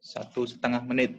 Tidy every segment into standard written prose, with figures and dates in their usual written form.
1,5 menit.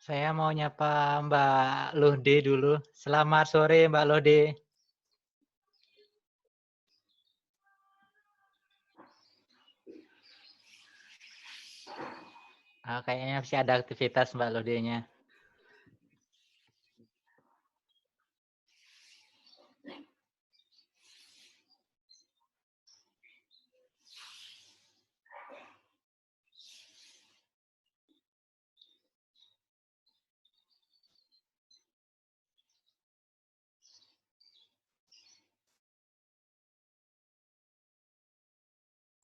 Saya mau nyapa Mbak Lode dulu. Selamat sore Mbak Lode. Kayaknya masih ada aktivitas Mbak Lodenya.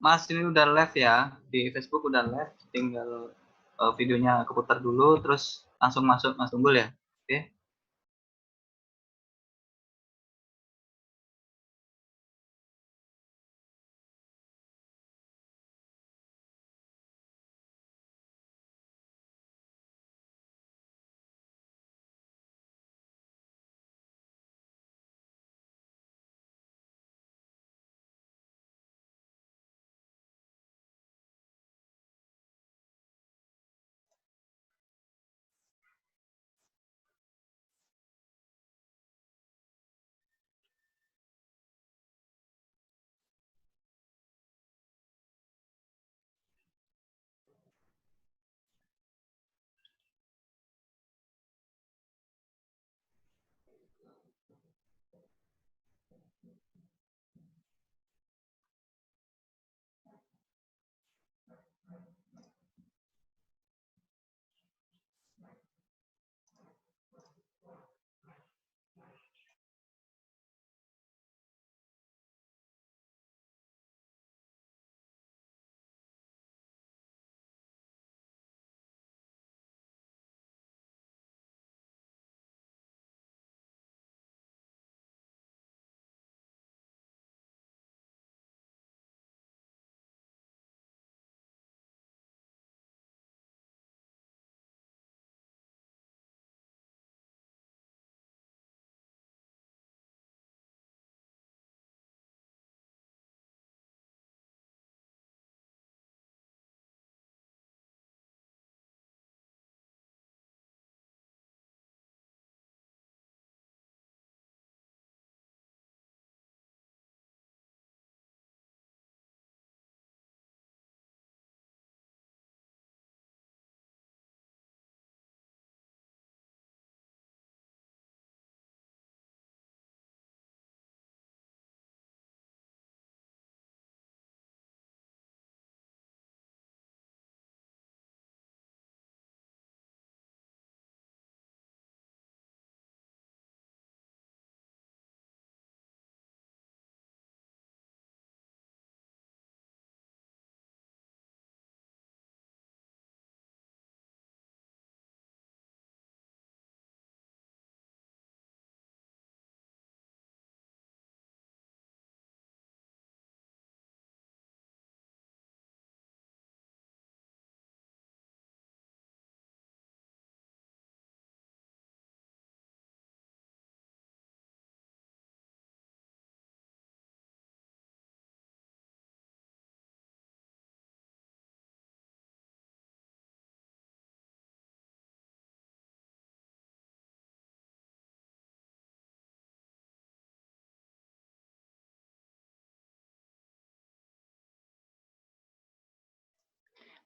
Mas, ini udah live ya, di Facebook udah live, tinggal videonya keputar dulu, terus langsung masuk Mas Tunggul ya, oke?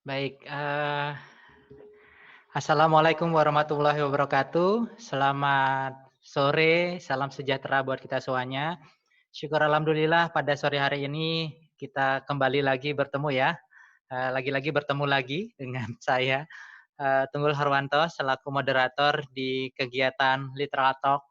Baik, assalamualaikum warahmatullahi wabarakatuh. Selamat sore, salam sejahtera buat kita semuanya. Syukur alhamdulillah pada sore hari ini kita kembali lagi bertemu ya. Lagi-lagi bertemu lagi dengan saya, Tunggul Harwanto selaku moderator di kegiatan Literal Talk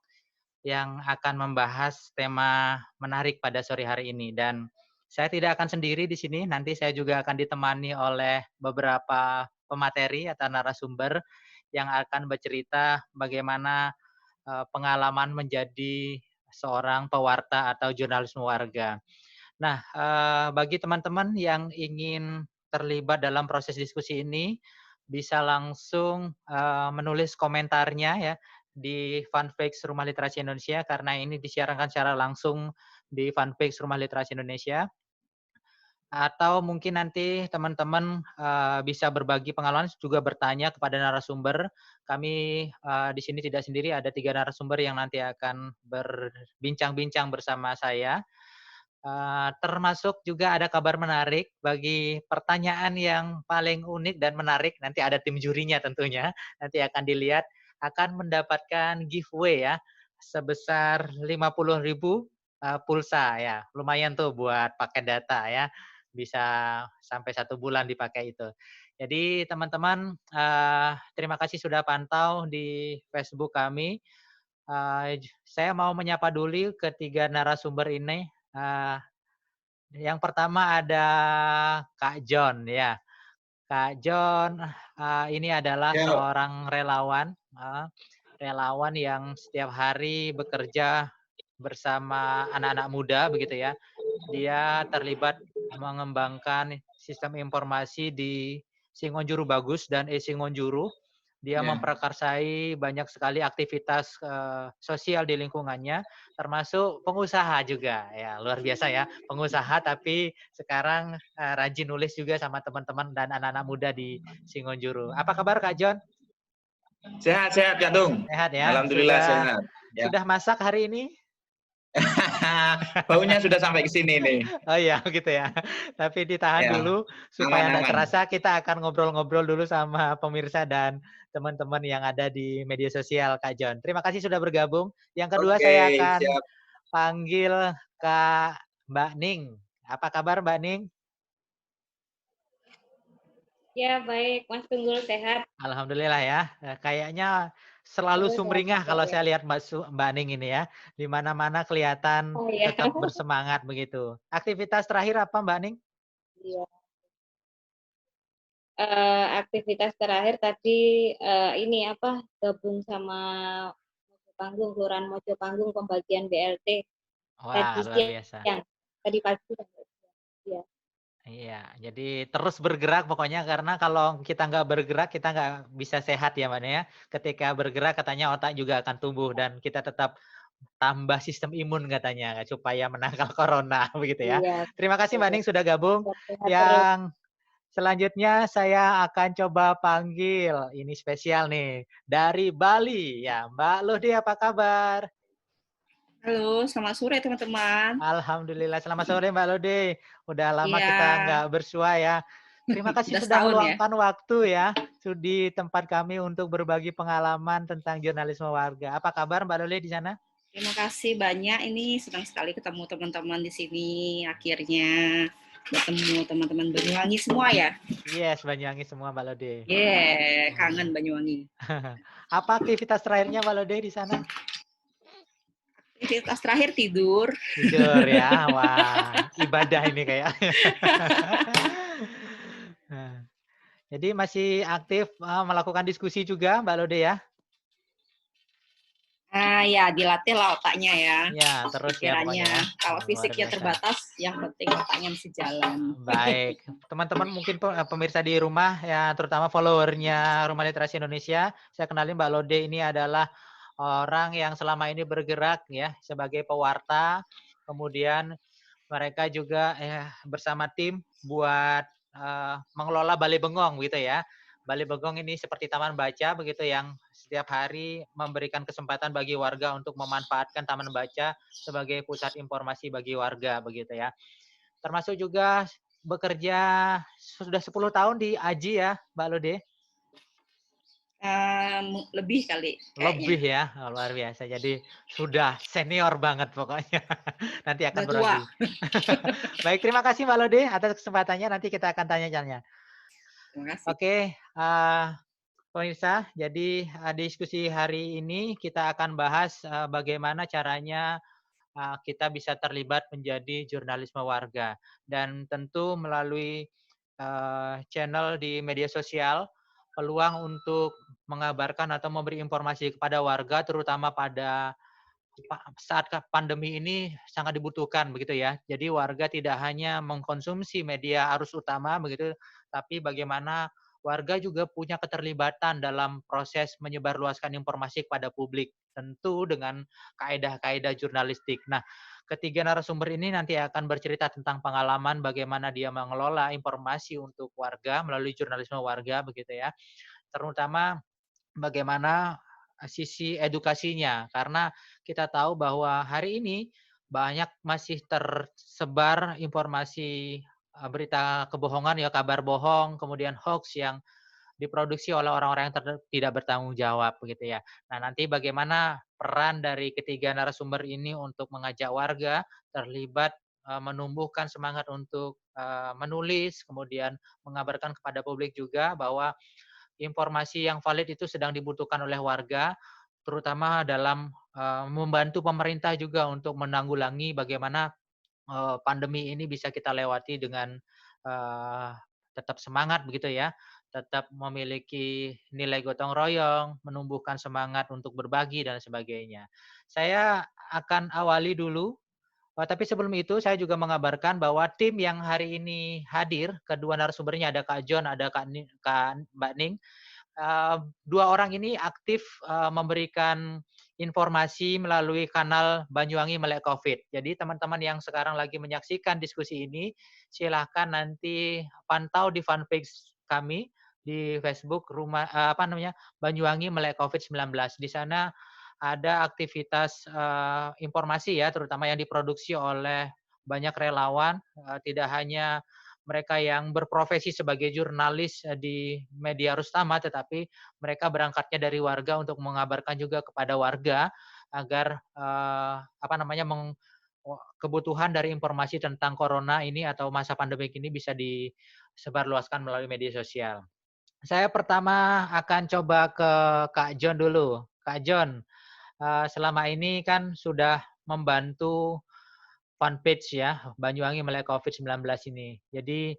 yang akan membahas tema menarik pada sore hari ini. Dan saya tidak akan sendiri di sini, nanti saya juga akan ditemani oleh beberapa pemateri atau narasumber yang akan bercerita bagaimana pengalaman menjadi seorang pewarta atau jurnalisme warga. Nah, bagi teman-teman yang ingin terlibat dalam proses diskusi ini, bisa langsung menulis komentarnya ya di fanpage Rumah Literasi Indonesia karena ini disiarkan secara langsung di fanpage Rumah Literasi Indonesia. Atau mungkin nanti teman-teman bisa berbagi pengalaman juga bertanya kepada narasumber. Kami di sini tidak sendiri, ada 3 narasumber yang nanti akan berbincang-bincang bersama saya. Termasuk juga ada kabar menarik bagi pertanyaan yang paling unik dan menarik, nanti ada tim jurinya tentunya, nanti akan dilihat, akan mendapatkan giveaway ya, sebesar 50.000 pulsa ya, lumayan tuh buat paket data ya, bisa sampai 1 bulan dipakai itu. Jadi teman-teman, terima kasih sudah pantau di Facebook kami. Saya mau menyapa dulu ketiga narasumber ini. Yang pertama ada Kak John ya. Kak John, ini adalah Ya, seorang relawan, relawan yang setiap hari bekerja bersama anak-anak muda begitu ya. Dia terlibat mengembangkan sistem informasi di Singonjuru Bagus dan Singonjuru. Dia ya. memprakarsai banyak sekali aktivitas sosial di lingkungannya, termasuk pengusaha juga. Ya, luar biasa ya, pengusaha tapi sekarang rajin nulis juga sama teman-teman dan anak-anak muda di Singonjuru. Apa kabar Kak John? Sehat-sehat, Kak Tung. Sehat ya? Alhamdulillah Sudah sehat. Ya. sudah masak hari ini? Baunya sudah sampai ke sini nih. Oh iya gitu ya. Tapi ditahan Ya, dulu supaya nggak aman-aman. terasa, kita akan ngobrol-ngobrol dulu sama pemirsa dan teman-teman yang ada di media sosial, Kak John. Terima kasih sudah bergabung. Yang kedua Oke, saya akan siap. panggil Kak Mbak Ning. Apa kabar Mbak Ning? Ya, baik. Mas Tunggul sehat. Alhamdulillah ya. Kayaknya selalu Sehat sumringah juga kalau ya. saya lihat Mbak Ning ini ya. Di mana-mana kelihatan Oh ya. tetap bersemangat begitu. Aktivitas terakhir apa Mbak Ning? Iya. Aktivitas terakhir tadi ini apa gabung sama Mojo Panggung, Kelurahan Mojo Panggung pembagian BLT Wah, tadi luar biasa. siang, tadi pagi. Ya. Iya, jadi terus bergerak pokoknya karena kalau kita nggak bergerak kita nggak bisa sehat ya Mbak ya. Ketika bergerak katanya otak juga akan tumbuh dan kita tetap tambah sistem imun katanya supaya menangkal corona begitu ya. Iya. Terima kasih Mbak Betul. Ning sudah gabung. Sehat terus. Yang selanjutnya saya akan coba panggil, ini spesial nih, dari Bali ya. Mbak Luhdi apa kabar? Halo, selamat sore teman-teman. Alhamdulillah, selamat sore Mbak Lode. Udah lama Iya, kita nggak bersua ya. Terima kasih udah sudah setahun ya. meluangkan waktu ya di tempat kami untuk berbagi pengalaman tentang jurnalisme warga. Apa kabar Mbak Lode di sana? Terima kasih banyak. Ini senang sekali ketemu teman-teman di sini. Akhirnya bertemu teman-teman Banyuwangi semua ya. Yes, Banyuwangi semua Mbak Lode. Kangen Banyuwangi. Apa aktivitas terakhirnya Mbak Lode di sana? Aktivitas terakhir tidur. Tidur ya, wah ibadah ini kayak. Jadi masih aktif melakukan diskusi juga Mbak Lode ya? Ya dilatih lah otaknya ya. Ya, terus ya pokoknya ya. Kalau Luar fisiknya biasa. terbatas, yang penting otaknya masih jalan. Baik, teman-teman mungkin pemirsa di rumah ya, terutama followernya Rumah Literasi Indonesia, saya kenalin Mbak Lode ini adalah orang yang selama ini bergerak ya sebagai pewarta, kemudian mereka juga bersama tim buat mengelola Balai Bengong gitu ya. Balai Bengong ini seperti taman baca begitu yang setiap hari memberikan kesempatan bagi warga untuk memanfaatkan taman baca sebagai pusat informasi bagi warga begitu ya. Termasuk juga bekerja sudah 10 tahun di AJI ya, Mbak Lode? Lebih kali Lebih kayaknya. ya, oh, luar biasa. Jadi sudah senior banget pokoknya. Nanti akan Udah tua. berbagi. Baik, terima kasih Mbak Lode atas kesempatannya. Nanti kita akan tanya-tanya. Terima kasih. Oke, pemirsa, jadi diskusi hari ini kita akan bahas bagaimana caranya kita bisa terlibat menjadi jurnalisme warga. Dan tentu melalui channel di media sosial, peluang untuk mengabarkan atau memberi informasi kepada warga, terutama pada saat pandemi ini sangat dibutuhkan begitu ya. Jadi warga tidak hanya mengkonsumsi media arus utama begitu, tapi bagaimana warga juga punya keterlibatan dalam proses menyebarluaskan informasi kepada publik, tentu dengan kaedah-kaedah jurnalistik. Nah, ketiga narasumber ini nanti akan bercerita tentang pengalaman bagaimana dia mengelola informasi untuk warga melalui jurnalisme warga begitu ya. Terutama bagaimana sisi edukasinya, karena kita tahu bahwa hari ini banyak masih tersebar informasi berita kebohongan ya, kabar bohong, kemudian hoax yang diproduksi oleh orang-orang yang tidak bertanggung jawab begitu ya. Nah, nanti bagaimana peran dari ketiga narasumber ini untuk mengajak warga terlibat menumbuhkan semangat untuk menulis, kemudian mengabarkan kepada publik juga bahwa informasi yang valid itu sedang dibutuhkan oleh warga, terutama dalam membantu pemerintah juga untuk menanggulangi bagaimana pandemi ini bisa kita lewati dengan tetap semangat begitu ya, tetap memiliki nilai gotong royong, menumbuhkan semangat untuk berbagi dan sebagainya. Saya akan awali dulu, tapi sebelum itu saya juga mengabarkan bahwa tim yang hari ini hadir, kedua narasumbernya ada Kak John, ada Kak Mbak Ning. Dua orang ini aktif memberikan informasi melalui kanal Banyuwangi Melek COVID. Jadi teman-teman yang sekarang lagi menyaksikan diskusi ini, silahkan nanti pantau di fanpage kami di Facebook Banyuwangi Melek COVID-19. Di sana ada aktivitas informasi ya, terutama yang diproduksi oleh banyak relawan, tidak hanya mereka yang berprofesi sebagai jurnalis di media arus utama, tetapi mereka berangkatnya dari warga untuk mengabarkan juga kepada warga agar kebutuhan dari informasi tentang corona ini atau masa pandemi ini bisa disebarluaskan melalui media sosial. Saya pertama akan coba ke Kak John dulu. Kak John, selama ini kan sudah membantu fanpage ya, Banyuwangi Melek COVID-19 ini. Jadi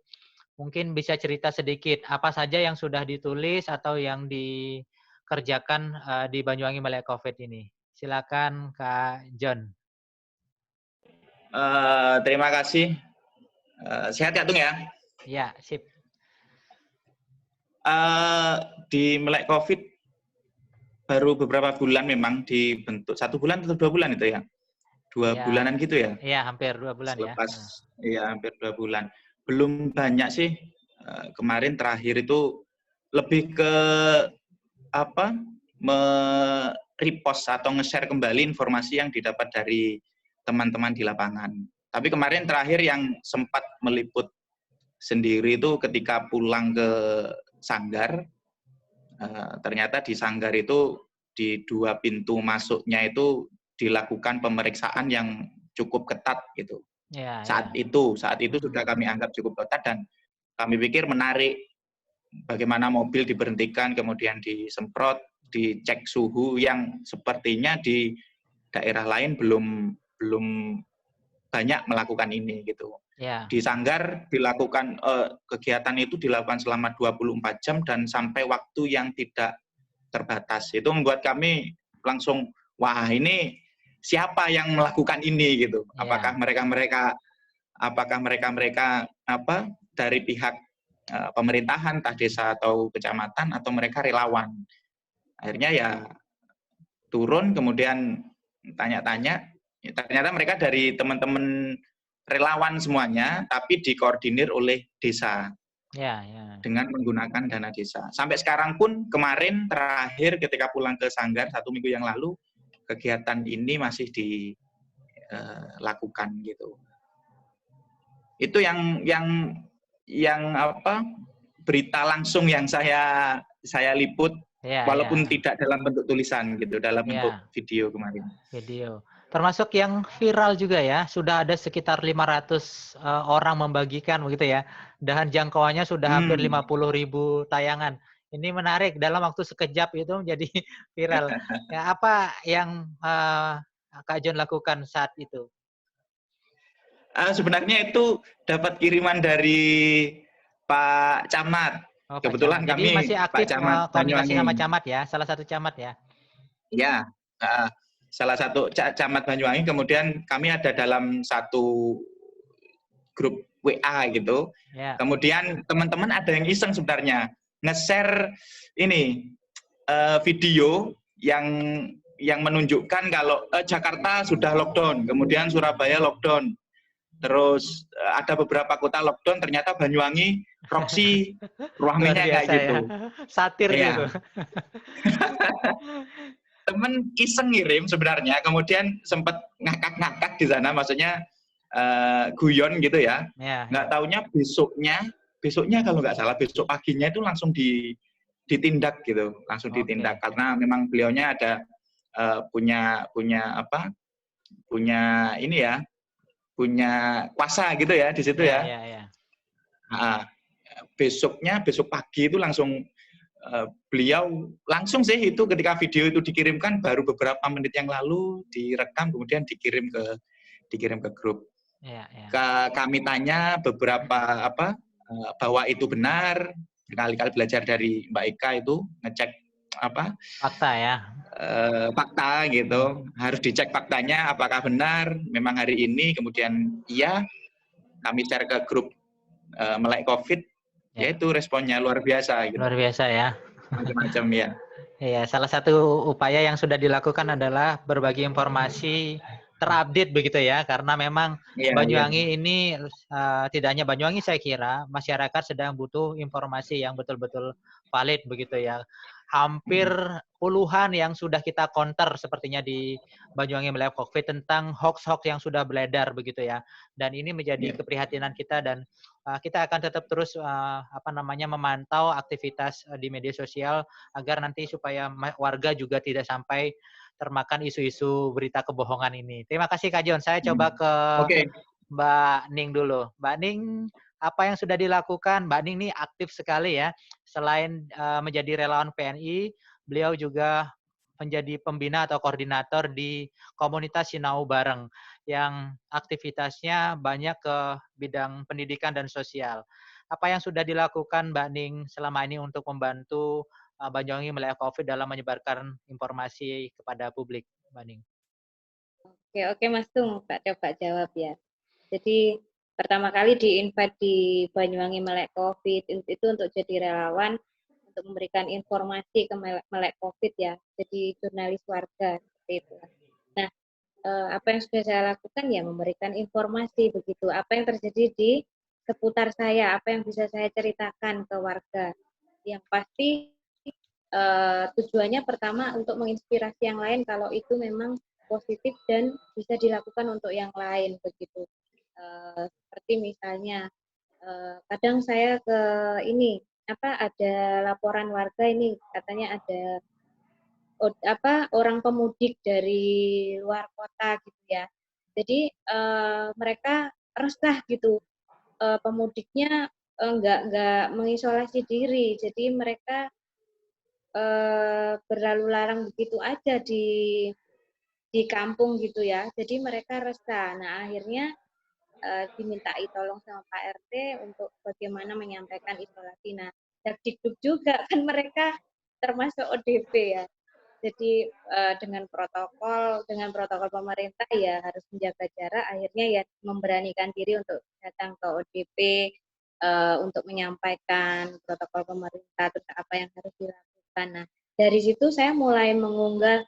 mungkin bisa cerita sedikit apa saja yang sudah ditulis atau yang dikerjakan di Banyuwangi Melek COVID ini. Silakan Kak John. Terima kasih. Sehat ya, Tung ya? Ya, sip. Di Melek COVID baru beberapa bulan memang dibentuk. 1 bulan atau 2 bulan itu ya? 2 bulanan gitu ya? Iya, hampir 2 bulan Selepas, ya. iya hampir 2 bulan. Belum banyak sih. Kemarin terakhir itu lebih ke repost atau nge-share kembali informasi yang didapat dari teman-teman di lapangan. Tapi kemarin terakhir yang sempat meliput sendiri itu ketika pulang ke Sanggar, ternyata di Sanggar itu di 2 pintu masuknya itu dilakukan pemeriksaan yang cukup ketat gitu. Ya, saat itu sudah kami anggap cukup ketat dan kami pikir menarik bagaimana mobil diberhentikan kemudian disemprot, dicek suhu yang sepertinya di daerah lain belum banyak melakukan ini gitu. Ya. Di Sanggar dilakukan kegiatan itu dilakukan selama 24 jam dan sampai waktu yang tidak terbatas. Itu membuat kami langsung wah ini siapa yang melakukan ini gitu. Apakah mereka dari pihak pemerintahan, entah desa atau kecamatan atau mereka relawan. Akhirnya ya turun kemudian tanya-tanya, ternyata mereka dari teman-teman relawan semuanya, tapi dikoordinir oleh desa dengan menggunakan dana desa. Sampai sekarang pun kemarin terakhir ketika pulang ke Sanggar 1 minggu yang lalu, kegiatan ini masih dilakukan gitu. Itu yang yang apa berita langsung yang saya liput, Ya, walaupun ya, tidak dalam bentuk tulisan gitu, dalam bentuk ya, video kemarin. video. Termasuk yang viral juga ya, sudah ada sekitar 500 orang membagikan begitu ya. Dan jangkauannya sudah hampir 50.000 tayangan. Ini menarik, dalam waktu sekejap itu menjadi viral. Ya, apa yang Kak John lakukan saat itu? Sebenarnya itu dapat kiriman dari Pak Camat. Oh, Pak Kebetulan Camat. Jadi masih kami Pak aktif Camat komunikasi sama Banyuwangi. Camat ya, salah satu Camat ya. Ya, salah satu Camat Banyuwangi. Kemudian kami ada dalam satu grup WA gitu. Ya. Kemudian teman-teman ada yang iseng sebenarnya nge-share ini video yang menunjukkan kalau Jakarta sudah lockdown, kemudian Surabaya lockdown. Terus ada beberapa kota lockdown, ternyata Banyuwangi proxy ruangnya kayak gitu. Ya. Satir Ya. gitu. Temen iseng ngirim sebenarnya, kemudian sempat ngakak-ngakak di sana, maksudnya guyon gitu ya. Nggak taunya besoknya kalau nggak salah besok paginya itu langsung ditindak gitu, langsung ditindak karena memang beliaunya ada punya ini ya, punya kuasa gitu ya di situ ya. Nah, besok pagi itu langsung beliau langsung sih itu ketika video itu dikirimkan baru beberapa menit yang lalu direkam kemudian dikirim ke grup. Kami tanya beberapa bahwa itu benar, berkali-kali belajar dari Mbak Ika itu ngecek fakta ya. Fakta gitu, harus dicek faktanya apakah benar memang hari ini, kemudian iya kami share ke grup Melek COVID, yaitu responnya luar biasa gitu. Luar biasa ya. Macam-macam ya. Iya, salah satu upaya yang sudah dilakukan adalah berbagi informasi terupdate begitu ya, karena memang Banyuwangi ini tidak hanya Banyuwangi, saya kira masyarakat sedang butuh informasi yang betul-betul valid begitu ya. Hampir puluhan yang sudah kita counter sepertinya di Banyuwangi Melek COVID tentang hoax-hoax yang sudah beredar begitu ya. Dan ini menjadi keprihatinan kita dan kita akan tetap terus memantau aktivitas di media sosial agar nanti supaya warga juga tidak sampai termakan isu-isu berita kebohongan ini. Terima kasih Kak John. Saya coba ke Mbak Ning dulu. Mbak Ning, apa yang sudah dilakukan? Mbak Ning ini aktif sekali ya. Selain menjadi relawan PNI, beliau juga menjadi pembina atau koordinator di komunitas Sinau Bareng yang aktivitasnya banyak ke bidang pendidikan dan sosial. Apa yang sudah dilakukan Mbak Ning selama ini untuk membantu Banyuwangi Melek COVID dalam menyebarkan informasi kepada publik, Mbak Ning? Oke Mas Tung, Pak coba jawab ya. Jadi pertama kali di-invite di Banyuwangi Melek COVID itu untuk jadi relawan untuk memberikan informasi ke Melek COVID ya, jadi jurnalis warga seperti itu. Nah, apa yang sudah saya lakukan ya memberikan informasi begitu, apa yang terjadi di seputar saya, apa yang bisa saya ceritakan ke warga. Yang pasti tujuannya pertama untuk menginspirasi yang lain kalau itu memang positif dan bisa dilakukan untuk yang lain begitu. Seperti misalnya kadang saya ke ini ada laporan warga ini katanya ada orang pemudik dari luar kota gitu ya. Jadi mereka resah gitu, pemudiknya nggak mengisolasi diri, jadi mereka berlalu lalang begitu aja di kampung gitu ya. Jadi mereka resah. Nah akhirnya dimintai tolong sama Pak RT untuk bagaimana menyampaikan isolasi. Nah, Dikduk juga kan mereka termasuk ODP ya. Jadi dengan protokol pemerintah ya harus menjaga jarak. Akhirnya ya memberanikan diri untuk datang ke ODP untuk menyampaikan protokol pemerintah terus apa yang harus dilakukan. Nah, dari situ saya mulai mengunggah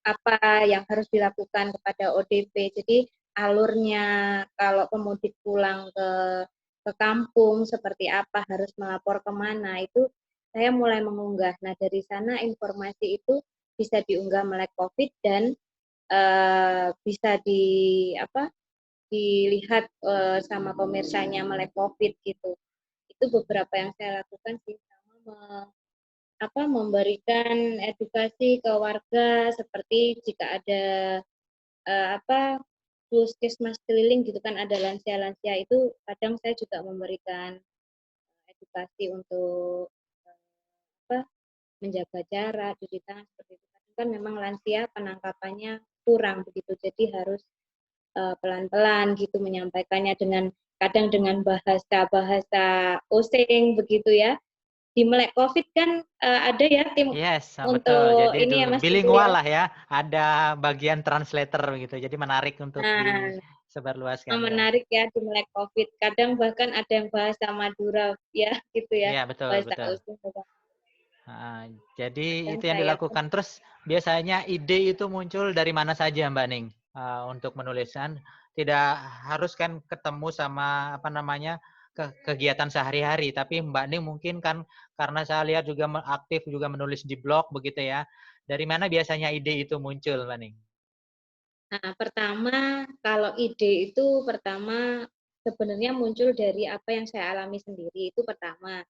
apa yang harus dilakukan kepada ODP. Jadi alurnya kalau pemudik pulang ke kampung seperti apa, harus melapor kemana, itu saya mulai mengunggah. Nah dari sana informasi itu bisa diunggah Melek COVID dan bisa dilihat sama pemirsanya melek COVID gitu. Itu beberapa yang saya lakukan sih, sama memberikan edukasi ke warga seperti jika ada puskesmas keliling gitu kan, ada lansia-lansia itu kadang saya juga memberikan edukasi untuk menjaga jarak, cuci tangan seperti itu. Kan memang lansia penangkapannya kurang begitu, jadi harus pelan-pelan gitu menyampaikannya kadang dengan bahasa osing begitu ya. Di melek COVID kan ada ya tim betul. untuk Jadi ini ya Mas bilingual lah ya, ada bagian translator gitu. Jadi menarik untuk disebarluaskan. Menarik ya di melek COVID. Kadang bahkan ada yang bahasa Madura ya gitu ya. Iya, betul. Osing. Jadi itu yang dilakukan. Terus biasanya ide itu muncul dari mana saja Mbak Ning untuk menuliskan? Tidak harus kan ketemu sama kegiatan sehari-hari, tapi Mbak Ning mungkin kan karena saya lihat juga aktif juga menulis di blog begitu ya. Dari mana biasanya ide itu muncul Mbak Ning? Nah, pertama kalau ide itu sebenarnya muncul dari apa yang saya alami sendiri, itu pertama.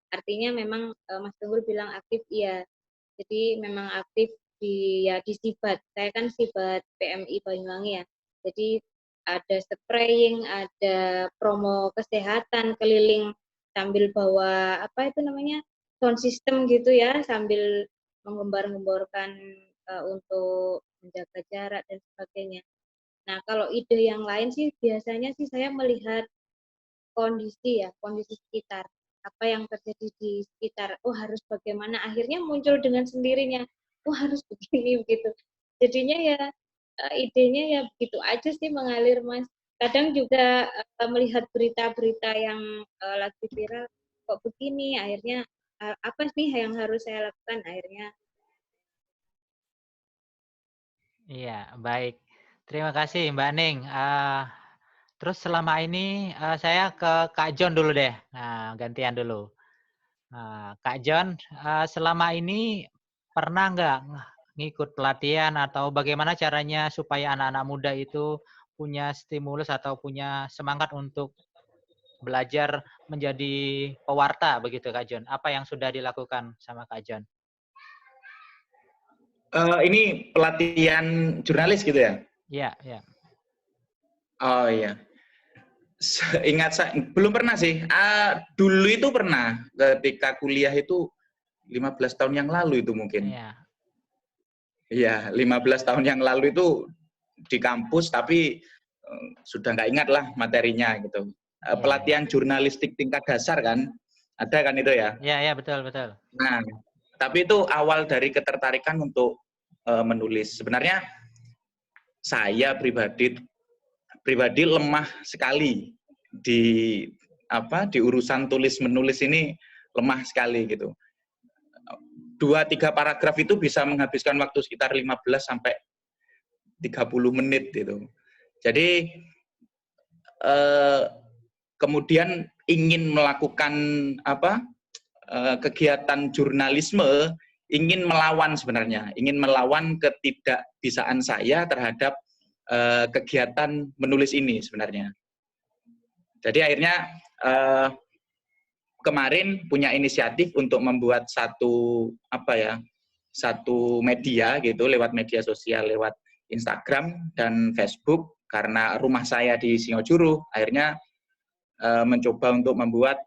Artinya memang Mas Tunggul bilang aktif, iya. Jadi memang aktif di Sibat. Saya kan Sibat PMI Banyuwangi ya. Jadi ada spraying, ada promo kesehatan keliling sambil bawa sound system gitu ya, sambil menggembar-gemborkan untuk menjaga jarak dan sebagainya. Nah, kalau ide yang lain sih biasanya sih saya melihat kondisi sekitar, apa yang terjadi di sekitar, harus bagaimana, akhirnya muncul dengan sendirinya, harus begini begitu. Jadinya ya idenya ya begitu aja sih mengalir Mas. Kadang juga melihat berita-berita yang lagi viral, kok begini, akhirnya apa sih yang harus saya lakukan, akhirnya. Iya, baik. Terima kasih Mbak Ning. Terus selama ini saya ke Kak John dulu deh. Nah, gantian dulu. Kak John, selama ini pernah nggak ngikut pelatihan atau bagaimana caranya supaya anak-anak muda itu punya stimulus atau punya semangat untuk belajar menjadi pewarta begitu Kak John? Apa yang sudah dilakukan sama Kak John? Ini pelatihan jurnalis gitu ya? Iya. Oh iya. Ingat saya, belum pernah sih. Dulu itu pernah, ketika kuliah itu 15 tahun yang lalu itu mungkin. Iya, 15 tahun yang lalu itu di kampus, tapi sudah nggak ingat lah materinya gitu. Pelatihan jurnalistik tingkat dasar kan, ada kan itu ya? Iya, betul. Nah, tapi itu awal dari ketertarikan untuk menulis. Sebenarnya saya pribadi lemah sekali di urusan tulis menulis ini, lemah sekali gitu. 2-3 paragraf itu bisa menghabiskan waktu sekitar 15 sampai 30 menit gitu. Jadi kemudian ingin melakukan kegiatan jurnalisme, ingin melawan ketidakbisaan saya terhadap kegiatan menulis ini sebenarnya. Jadi akhirnya kemarin punya inisiatif untuk membuat satu media gitu, lewat media sosial, lewat Instagram dan Facebook, karena rumah saya di Singojuru, akhirnya mencoba untuk membuat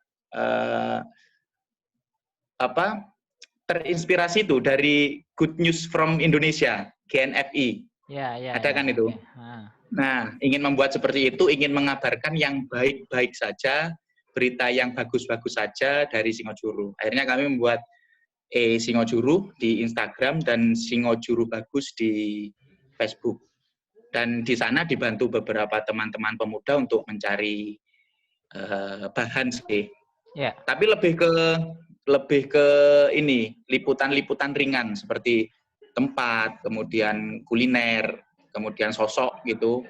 terinspirasi itu dari Good News from Indonesia, GNFI. Ada kan itu? Nah, ingin membuat seperti itu, ingin mengabarkan yang baik-baik saja, berita yang bagus-bagus saja dari Singojuru. Akhirnya kami membuat Singojuru di Instagram dan Singojuru Bagus di Facebook. Dan di sana dibantu beberapa teman-teman pemuda untuk mencari bahan sih. Tapi lebih ke ini, liputan-liputan ringan seperti tempat, kemudian kuliner, kemudian sosok gitu,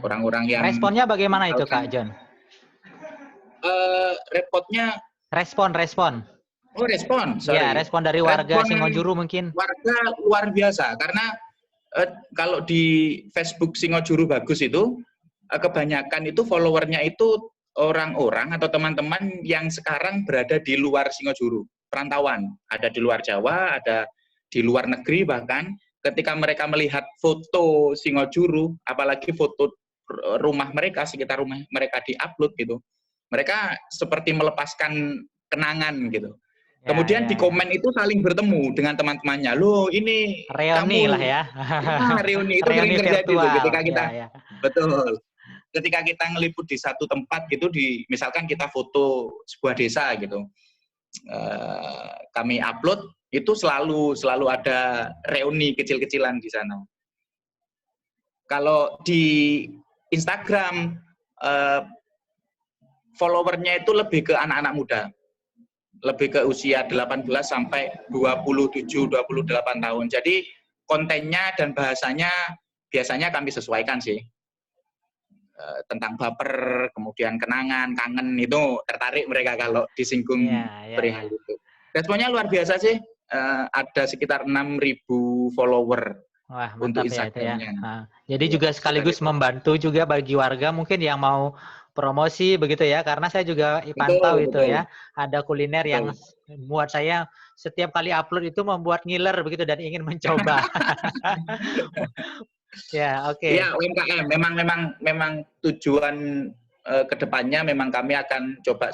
orang-orang yang. Responnya bagaimana itu Kak John? Respon. Oh, respon. Sorry. Ya, respon dari warga Singojuru mungkin. Warga luar biasa, karena kalau di Facebook Singojuru Bagus itu kebanyakan itu followernya itu orang-orang atau teman-teman yang sekarang berada di luar Singojuru, perantauan, ada di luar Jawa, ada di luar negeri bahkan. Ketika mereka melihat foto Singojuru, apalagi foto rumah mereka, sekitar rumah mereka diupload gitu, mereka seperti melepaskan kenangan gitu. Ya, Kemudian ya, di ya. komen itu saling bertemu dengan teman-temannya. Loh, ini Reuni kamu lah ya. reuni itu sering Reuni terjadi tuh virtual. ketika kita Ya, ya. betul. Ketika kita ngeliput di satu tempat gitu, misalkan kita foto sebuah desa gitu, kami upload itu selalu ada reuni kecil-kecilan di sana. Kalau di Instagram followernya itu lebih ke anak-anak muda, lebih ke usia 18 sampai 27-28 tahun. Jadi kontennya dan bahasanya biasanya kami sesuaikan sih. Tentang baper, kemudian kenangan, kangen, itu tertarik mereka kalau disinggung perihal itu. Responnya luar biasa sih, ada sekitar 6.000 follower. Wah, untuk mantap ya itu ya. Instagramnya. Jadi Ya, juga sekaligus membantu juga bagi warga mungkin yang mau promosi begitu ya, karena saya juga pantau itu betul. ya. Ada kuliner Betul. yang buat saya setiap kali upload itu membuat ngiler begitu dan ingin mencoba. Ya, oke. Ya, UMKM memang tujuan kedepannya memang kami akan coba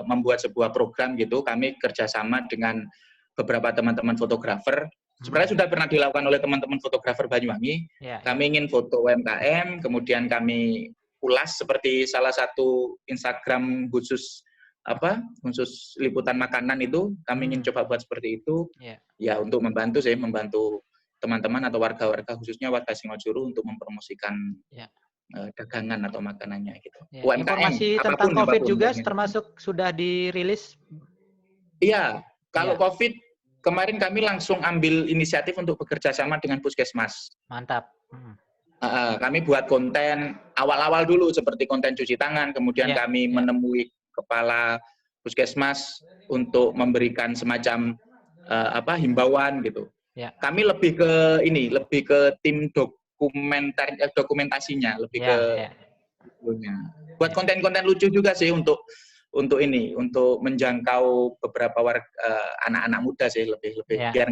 membuat sebuah program gitu. Kami kerjasama dengan beberapa teman-teman fotografer. Sebenarnya sudah pernah dilakukan oleh teman-teman fotografer Banyuwangi. Ya, kami ingin foto UMKM, kemudian kami ulas seperti salah satu Instagram khusus liputan makanan itu. Kami ingin coba buat seperti itu. Ya, untuk membantu teman-teman atau warga-warga, khususnya warga Singojuru, untuk mempromosikan dagangan atau makanannya gitu. UMKM, informasi tentang COVID juga termasuk sudah dirilis? Iya, kalau COVID kemarin kami langsung ambil inisiatif untuk bekerja sama dengan Puskesmas. Mantap. Kami buat konten awal-awal dulu seperti konten cuci tangan, kemudian kami menemui kepala Puskesmas untuk memberikan semacam himbauan gitu. Kami lebih ke tim dokumentasinya, lebih ke buat konten-konten lucu juga sih untuk menjangkau beberapa anak-anak muda sih, lebih biar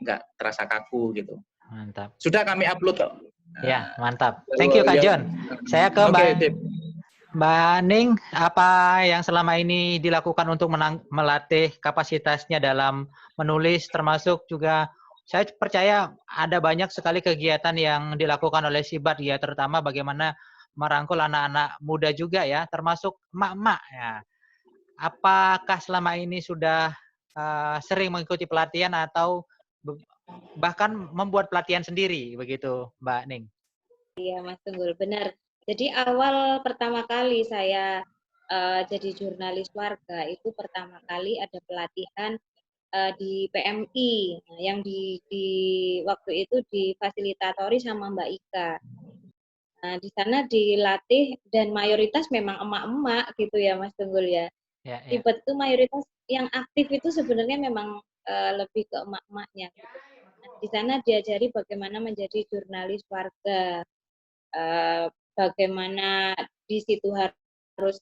nggak terasa kaku gitu. Mantap. Sudah kami upload kok. Ya, mantap. Thank you Kak John. Saya ke Mbak Ning, apa yang selama ini dilakukan untuk melatih kapasitasnya dalam menulis, termasuk juga saya percaya ada banyak sekali kegiatan yang dilakukan oleh Sibat ya, terutama bagaimana merangkul anak-anak muda juga ya, termasuk emak-emak ya. Apakah selama ini sudah sering mengikuti pelatihan atau bahkan membuat pelatihan sendiri begitu, Mbak Ning? Iya, Mas Tunggul, benar. Jadi awal pertama kali saya jadi jurnalis warga itu pertama kali ada pelatihan di PMI, yang di waktu itu difasilitatori sama Mbak Ika. Nah, di sana dilatih dan mayoritas memang emak-emak gitu ya, Mas Tunggul ya. Sibat itu mayoritas yang aktif itu sebenarnya memang lebih ke emak-emaknya. Gitu. Nah, di sana diajari bagaimana menjadi jurnalis warga, bagaimana di situ harus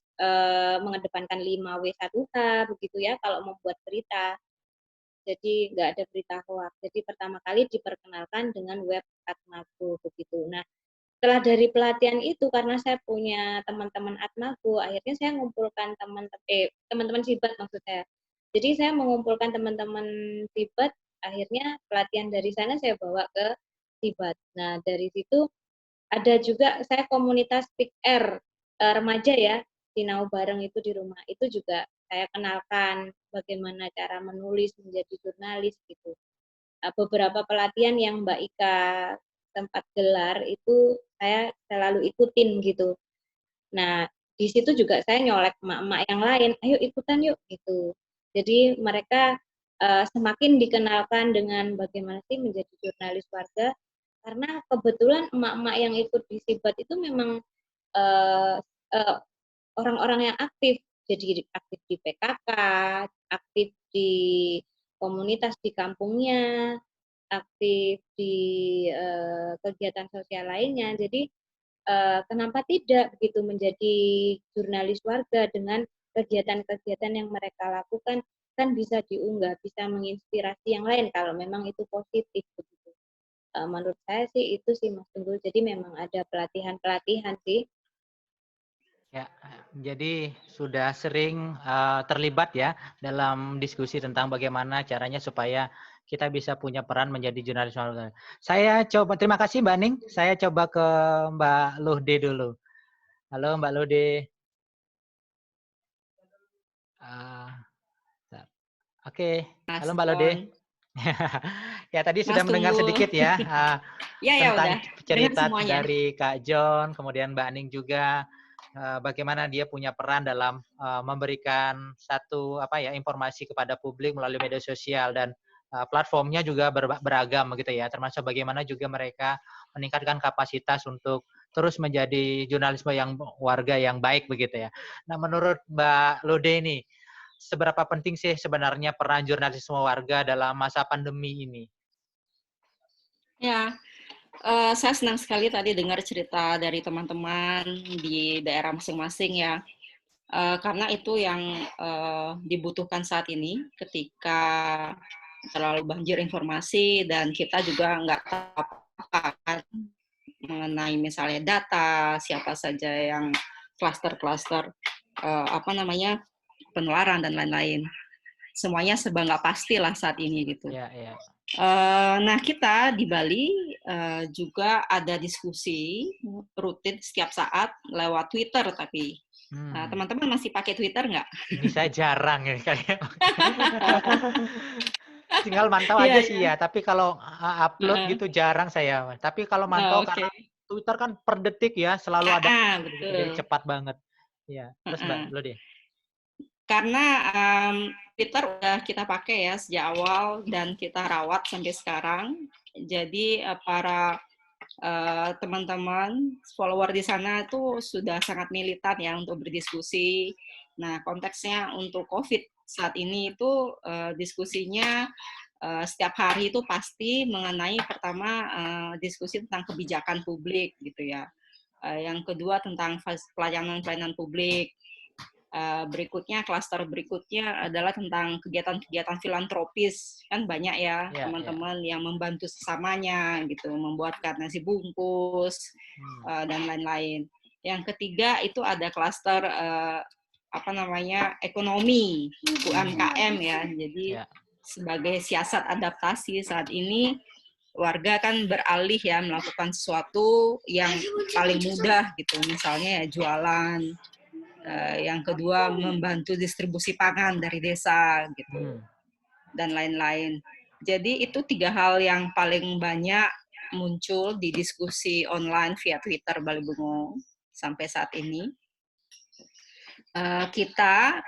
mengedepankan 5W1H begitu ya kalau membuat berita. Jadi nggak ada berita hoax. Jadi pertama kali diperkenalkan dengan web Atmago begitu. Nah, setelah dari pelatihan itu, karena saya punya teman-teman Atmago, akhirnya saya mengumpulkan teman-teman Sibat maksud saya. Jadi saya mengumpulkan teman-teman Sibat, akhirnya pelatihan dari sana saya bawa ke Sibat. Nah, dari situ ada juga saya komunitas PR remaja ya, sinau bareng itu di rumah. Itu juga saya kenalkan bagaimana cara menulis menjadi jurnalis gitu. Beberapa pelatihan yang Mbak Ika tempat gelar itu saya selalu ikutin gitu. Nah, di situ juga saya nyolek emak-emak yang lain, ayo ikutan yuk gitu. Jadi mereka semakin dikenalkan dengan bagaimana sih menjadi jurnalis warga, karena kebetulan emak-emak yang ikut di Sibat itu memang orang-orang yang aktif, jadi aktif di PKK, aktif di komunitas di kampungnya, aktif di kegiatan sosial lainnya. Jadi kenapa tidak begitu menjadi jurnalis warga dengan kegiatan-kegiatan yang mereka lakukan kan bisa diunggah, bisa menginspirasi yang lain kalau memang itu positif begitu. Menurut saya sih itu sih Mas Tunggul. Jadi memang ada pelatihan-pelatihan sih. Ya, jadi sudah sering terlibat ya dalam diskusi tentang bagaimana caranya supaya kita bisa punya peran menjadi jurnalis warga. Saya coba, terima kasih Mbak Ning. Saya coba ke Mbak Luhde dulu. Halo Mbak Luhde. Oke, halo Mbak Luhde. Ya tadi sudah Mas mendengar Tunggul. sedikit ya Ya tentang udah. Dengar cerita semuanya. dari Kak John, kemudian Mbak Ning juga bagaimana dia punya peran dalam memberikan satu informasi kepada publik melalui media sosial dan platformnya juga beragam begitu ya, termasuk bagaimana juga mereka meningkatkan kapasitas untuk terus menjadi jurnalisme yang warga yang baik begitu ya. Nah, menurut Mbak Luhde ini seberapa penting sih sebenarnya peran jurnalisme warga dalam masa pandemi ini? Ya, saya senang sekali tadi dengar cerita dari teman-teman di daerah masing-masing ya. Karena itu yang dibutuhkan saat ini ketika terlalu banjir informasi dan kita juga nggak tahu apa mengenai misalnya data, siapa saja yang klaster-klaster penularan dan lain-lain. Semuanya serba nggak pasti lah saat ini gitu. Ya, ya. Nah, kita di Bali juga ada diskusi rutin setiap saat lewat Twitter, tapi teman-teman masih pakai Twitter nggak? Ini saya jarang ya kayaknya. Tinggal mantau aja sih ya, tapi kalau upload gitu jarang saya. Tapi kalau mantau karena Twitter kan per detik ya, selalu ada gitu, jadi cepat banget. Ya, terus Mbak Luhde. Karena Twitter udah kita pakai ya sejak awal dan kita rawat sampai sekarang. Jadi para teman-teman follower di sana itu sudah sangat militan ya untuk berdiskusi. Nah, konteksnya untuk COVID saat ini itu diskusinya setiap hari itu pasti mengenai pertama diskusi tentang kebijakan publik gitu ya. Yang kedua tentang pelayanan publik. Berikutnya, klaster berikutnya adalah tentang kegiatan-kegiatan filantropis. Kan banyak ya teman-teman yang membantu sesamanya, gitu, membuatkan nasi bungkus, dan lain-lain. Yang ketiga itu ada klaster ekonomi, UMKM ya. Jadi sebagai siasat adaptasi saat ini, warga kan beralih ya melakukan sesuatu yang paling mudah gitu, misalnya ya jualan. Yang kedua membantu distribusi pangan dari desa gitu dan lain-lain. Jadi itu 3 hal yang paling banyak muncul di diskusi online via Twitter Bali Bengong sampai saat ini. Kita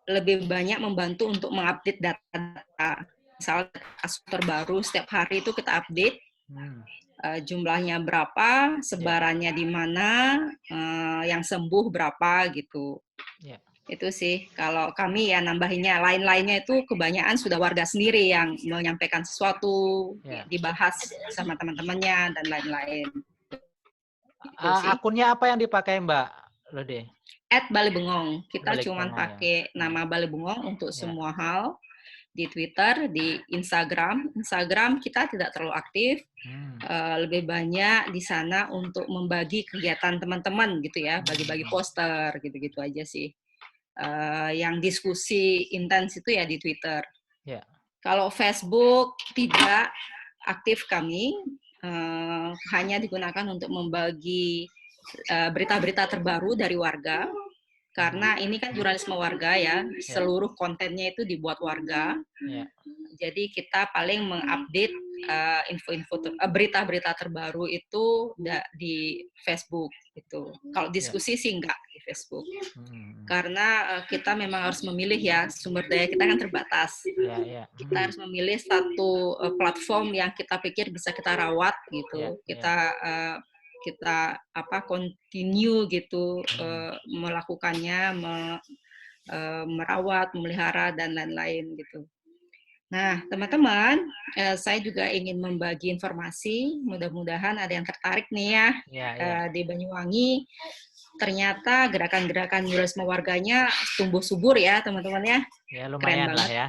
lebih banyak membantu untuk mengupdate data. Misalnya kasus terbaru setiap hari itu kita update. Jumlahnya berapa, sebarannya di mana, yang sembuh berapa gitu. Itu sih kalau kami ya nambahinnya. Lain-lainnya itu kebanyakan sudah warga sendiri yang menyampaikan sesuatu, dibahas sama teman-temannya dan lain-lain. Akunnya apa yang dipakai Mbak Luhde? @balibengong. Kita cuma pakai nama Bali Bengong untuk semua hal. Di Twitter, di Instagram. Instagram kita tidak terlalu aktif, lebih banyak di sana untuk membagi kegiatan teman-teman gitu ya, bagi-bagi poster gitu-gitu aja sih. Yang diskusi intens itu ya di Twitter. Kalau Facebook tidak aktif kami, hanya digunakan untuk membagi berita-berita terbaru dari warga. Karena ini kan jurnalisme warga ya, seluruh kontennya itu dibuat warga. Jadi kita paling mengupdate berita-berita terbaru itu di Facebook gitu. Kalau diskusi sih enggak di Facebook. Karena kita memang harus memilih ya, sumber daya kita kan terbatas. Kita harus memilih satu platform yang kita pikir bisa kita rawat gitu. Kita continue gitu melakukannya, merawat, memelihara dan lain-lain gitu. Nah, teman-teman, saya juga ingin membagi informasi. Mudah-mudahan ada yang tertarik nih ya, di Banyuwangi. Ternyata gerakan-gerakan jurnalisme warganya tumbuh subur ya, teman-teman ya. Ya lumayan lah ya.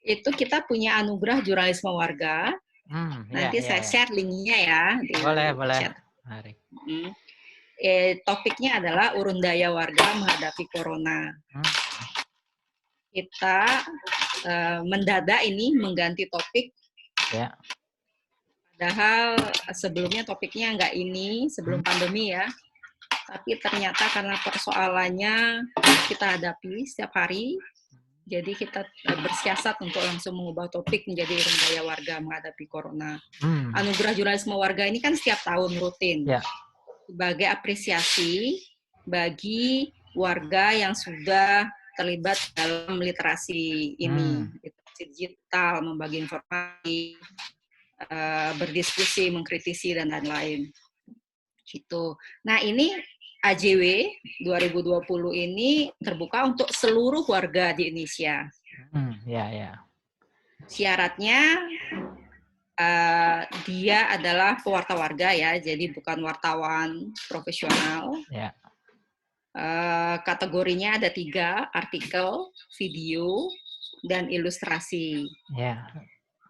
Itu kita punya anugerah jurnalisme warga. Nanti saya share linknya ya. Boleh. Chat. Mari. Topiknya adalah urun daya warga menghadapi corona. Kita mendadak ini mengganti topik. Ya. Padahal sebelumnya topiknya nggak ini, sebelum pandemi ya. Tapi ternyata karena persoalannya kita hadapi setiap hari, jadi kita bersiasat untuk langsung mengubah topik menjadi urun daya warga menghadapi corona. Anugerah jurnalisme warga ini kan setiap tahun rutin. Ya. Sebagai apresiasi bagi warga yang sudah terlibat dalam literasi ini, literasi digital, membagi informasi, berdiskusi, mengkritisi, dan lain-lain. Gitu. Nah, ini AJW 2020 ini terbuka untuk seluruh warga di Indonesia. Syaratnya dia adalah pewarta warga ya, jadi bukan wartawan profesional. Kategorinya ada 3, artikel, video, dan ilustrasi.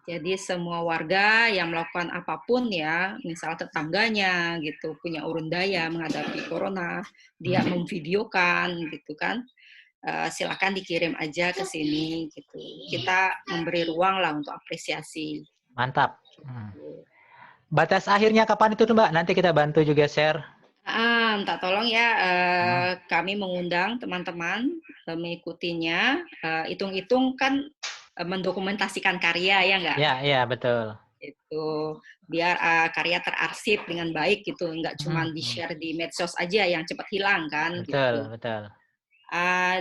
Jadi semua warga yang melakukan apapun ya, misal tetangganya gitu, punya urun daya menghadapi corona, dia memvideokan gitu kan, silakan dikirim aja ke sini gitu. Kita memberi ruang lah untuk apresiasi. Mantap. Batas akhirnya kapan itu tuh Mbak? Nanti kita bantu juga share. Minta tolong ya, kami mengundang teman-teman mengikutinya. Hitung-hitung kan mendokumentasikan karya ya nggak? Iya betul. Itu biar karya terarsip dengan baik gitu, nggak cuma di-share di medsos aja yang cepat hilang kan? Betul.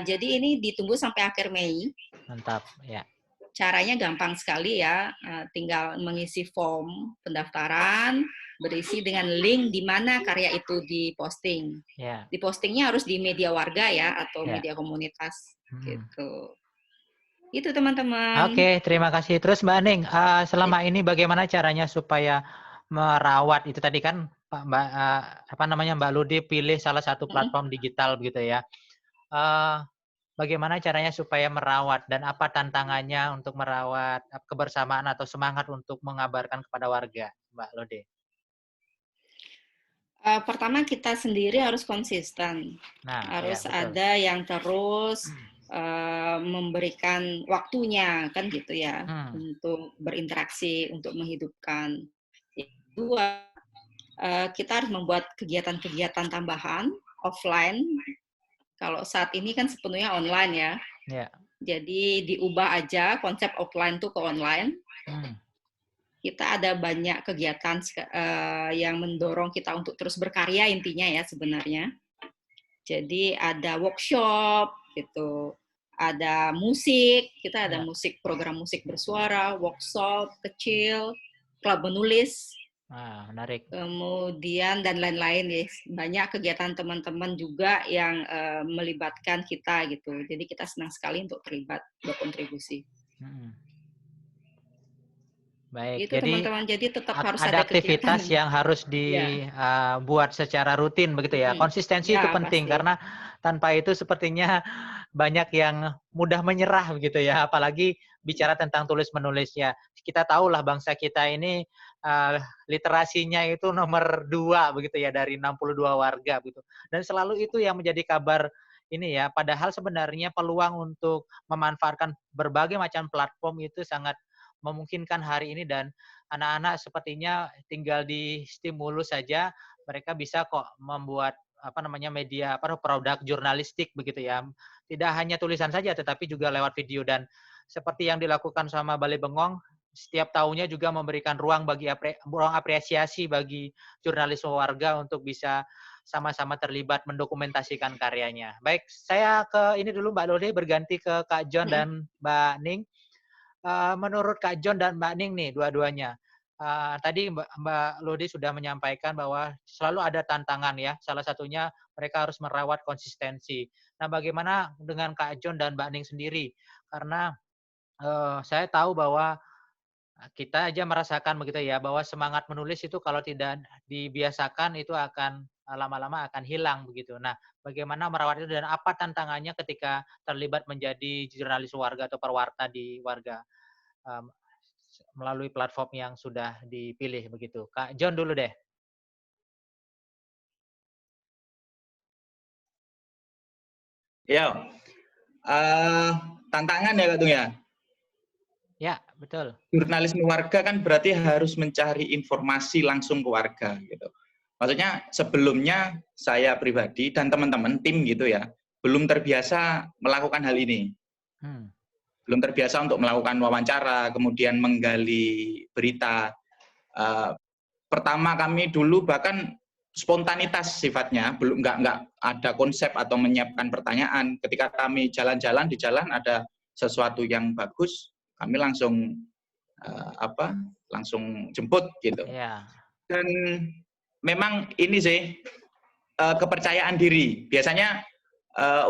Jadi ini ditunggu sampai akhir Mei. Mantap, ya. Caranya gampang sekali ya, tinggal mengisi form pendaftaran, berisi dengan link di mana karya itu diposting. Dipostingnya harus di media warga ya, atau media komunitas gitu. Itu teman-teman. Oke, terima kasih. Terus Mbak Ning, selama ini bagaimana caranya supaya merawat itu tadi kan Mbak Ludi pilih salah satu platform digital begitu ya. Bagaimana caranya supaya merawat dan apa tantangannya untuk merawat kebersamaan atau semangat untuk mengabarkan kepada warga, Mbak Ludi? Pertama kita sendiri harus konsisten, harus ada yang terus memberikan waktunya kan gitu ya, untuk berinteraksi, untuk menghidupkan. Kedua, kita harus membuat kegiatan-kegiatan tambahan offline. Kalau saat ini kan sepenuhnya online ya. Jadi diubah aja konsep offline tuh ke online. Kita ada banyak kegiatan yang mendorong kita untuk terus berkarya intinya ya sebenarnya. Jadi ada workshop gitu, ada musik, kita ada musik, program musik bersuara, workshop kecil, klub menulis, menarik. Kemudian dan lain-lain ya, banyak kegiatan teman-teman juga yang melibatkan kita gitu. Jadi kita senang sekali untuk terlibat berkontribusi. Baik, itu teman-teman, jadi tetap harus ada aktivitas kegiatan yang harus dibuat secara rutin begitu ya. Konsistensi itu penting pasti. Karena tanpa itu sepertinya banyak yang mudah menyerah begitu ya, apalagi bicara tentang tulis-menulis ya. Kita tahulah bangsa kita ini literasinya itu nomor 2 begitu ya dari 62 warga begitu. Dan selalu itu yang menjadi kabar ini ya, padahal sebenarnya peluang untuk memanfaatkan berbagai macam platform itu sangat memungkinkan hari ini dan anak-anak sepertinya tinggal di stimulus saja mereka bisa kok membuat media produk jurnalistik begitu ya. Tidak hanya tulisan saja tetapi juga lewat video dan seperti yang dilakukan sama Balai Bengong setiap tahunnya juga memberikan ruang apresiasi bagi jurnalisme warga untuk bisa sama-sama terlibat mendokumentasikan karyanya. Baik, saya ke ini dulu Mbak Lode berganti ke Kak John dan Mbak Ning. Menurut Kak John dan Mbak Ning nih dua-duanya, tadi Mbak Lodi sudah menyampaikan bahwa selalu ada tantangan ya. Salah satunya mereka harus merawat konsistensi. Nah, bagaimana dengan Kak John dan Mbak Ning sendiri? Karena saya tahu bahwa kita aja merasakan begitu ya, bahwa semangat menulis itu kalau tidak dibiasakan itu akan lama-lama akan hilang begitu. Nah, bagaimana merawat itu dan apa tantangannya ketika terlibat menjadi jurnalis warga atau perwarta di warga melalui platform yang sudah dipilih begitu. Kak John dulu deh. Ya, tantangan ya Kak Tung ya. Ya, betul. Jurnalisme warga kan berarti harus mencari informasi langsung ke warga gitu. Maksudnya sebelumnya saya pribadi dan teman-teman tim gitu ya, belum terbiasa melakukan hal ini. Belum terbiasa untuk melakukan wawancara, kemudian menggali berita. Pertama kami dulu bahkan spontanitas sifatnya, belum nggak ada konsep atau menyiapkan pertanyaan. Ketika kami jalan-jalan di jalan ada sesuatu yang bagus, kami langsung langsung jemput gitu. Yeah. Dan memang ini sih kepercayaan diri. Biasanya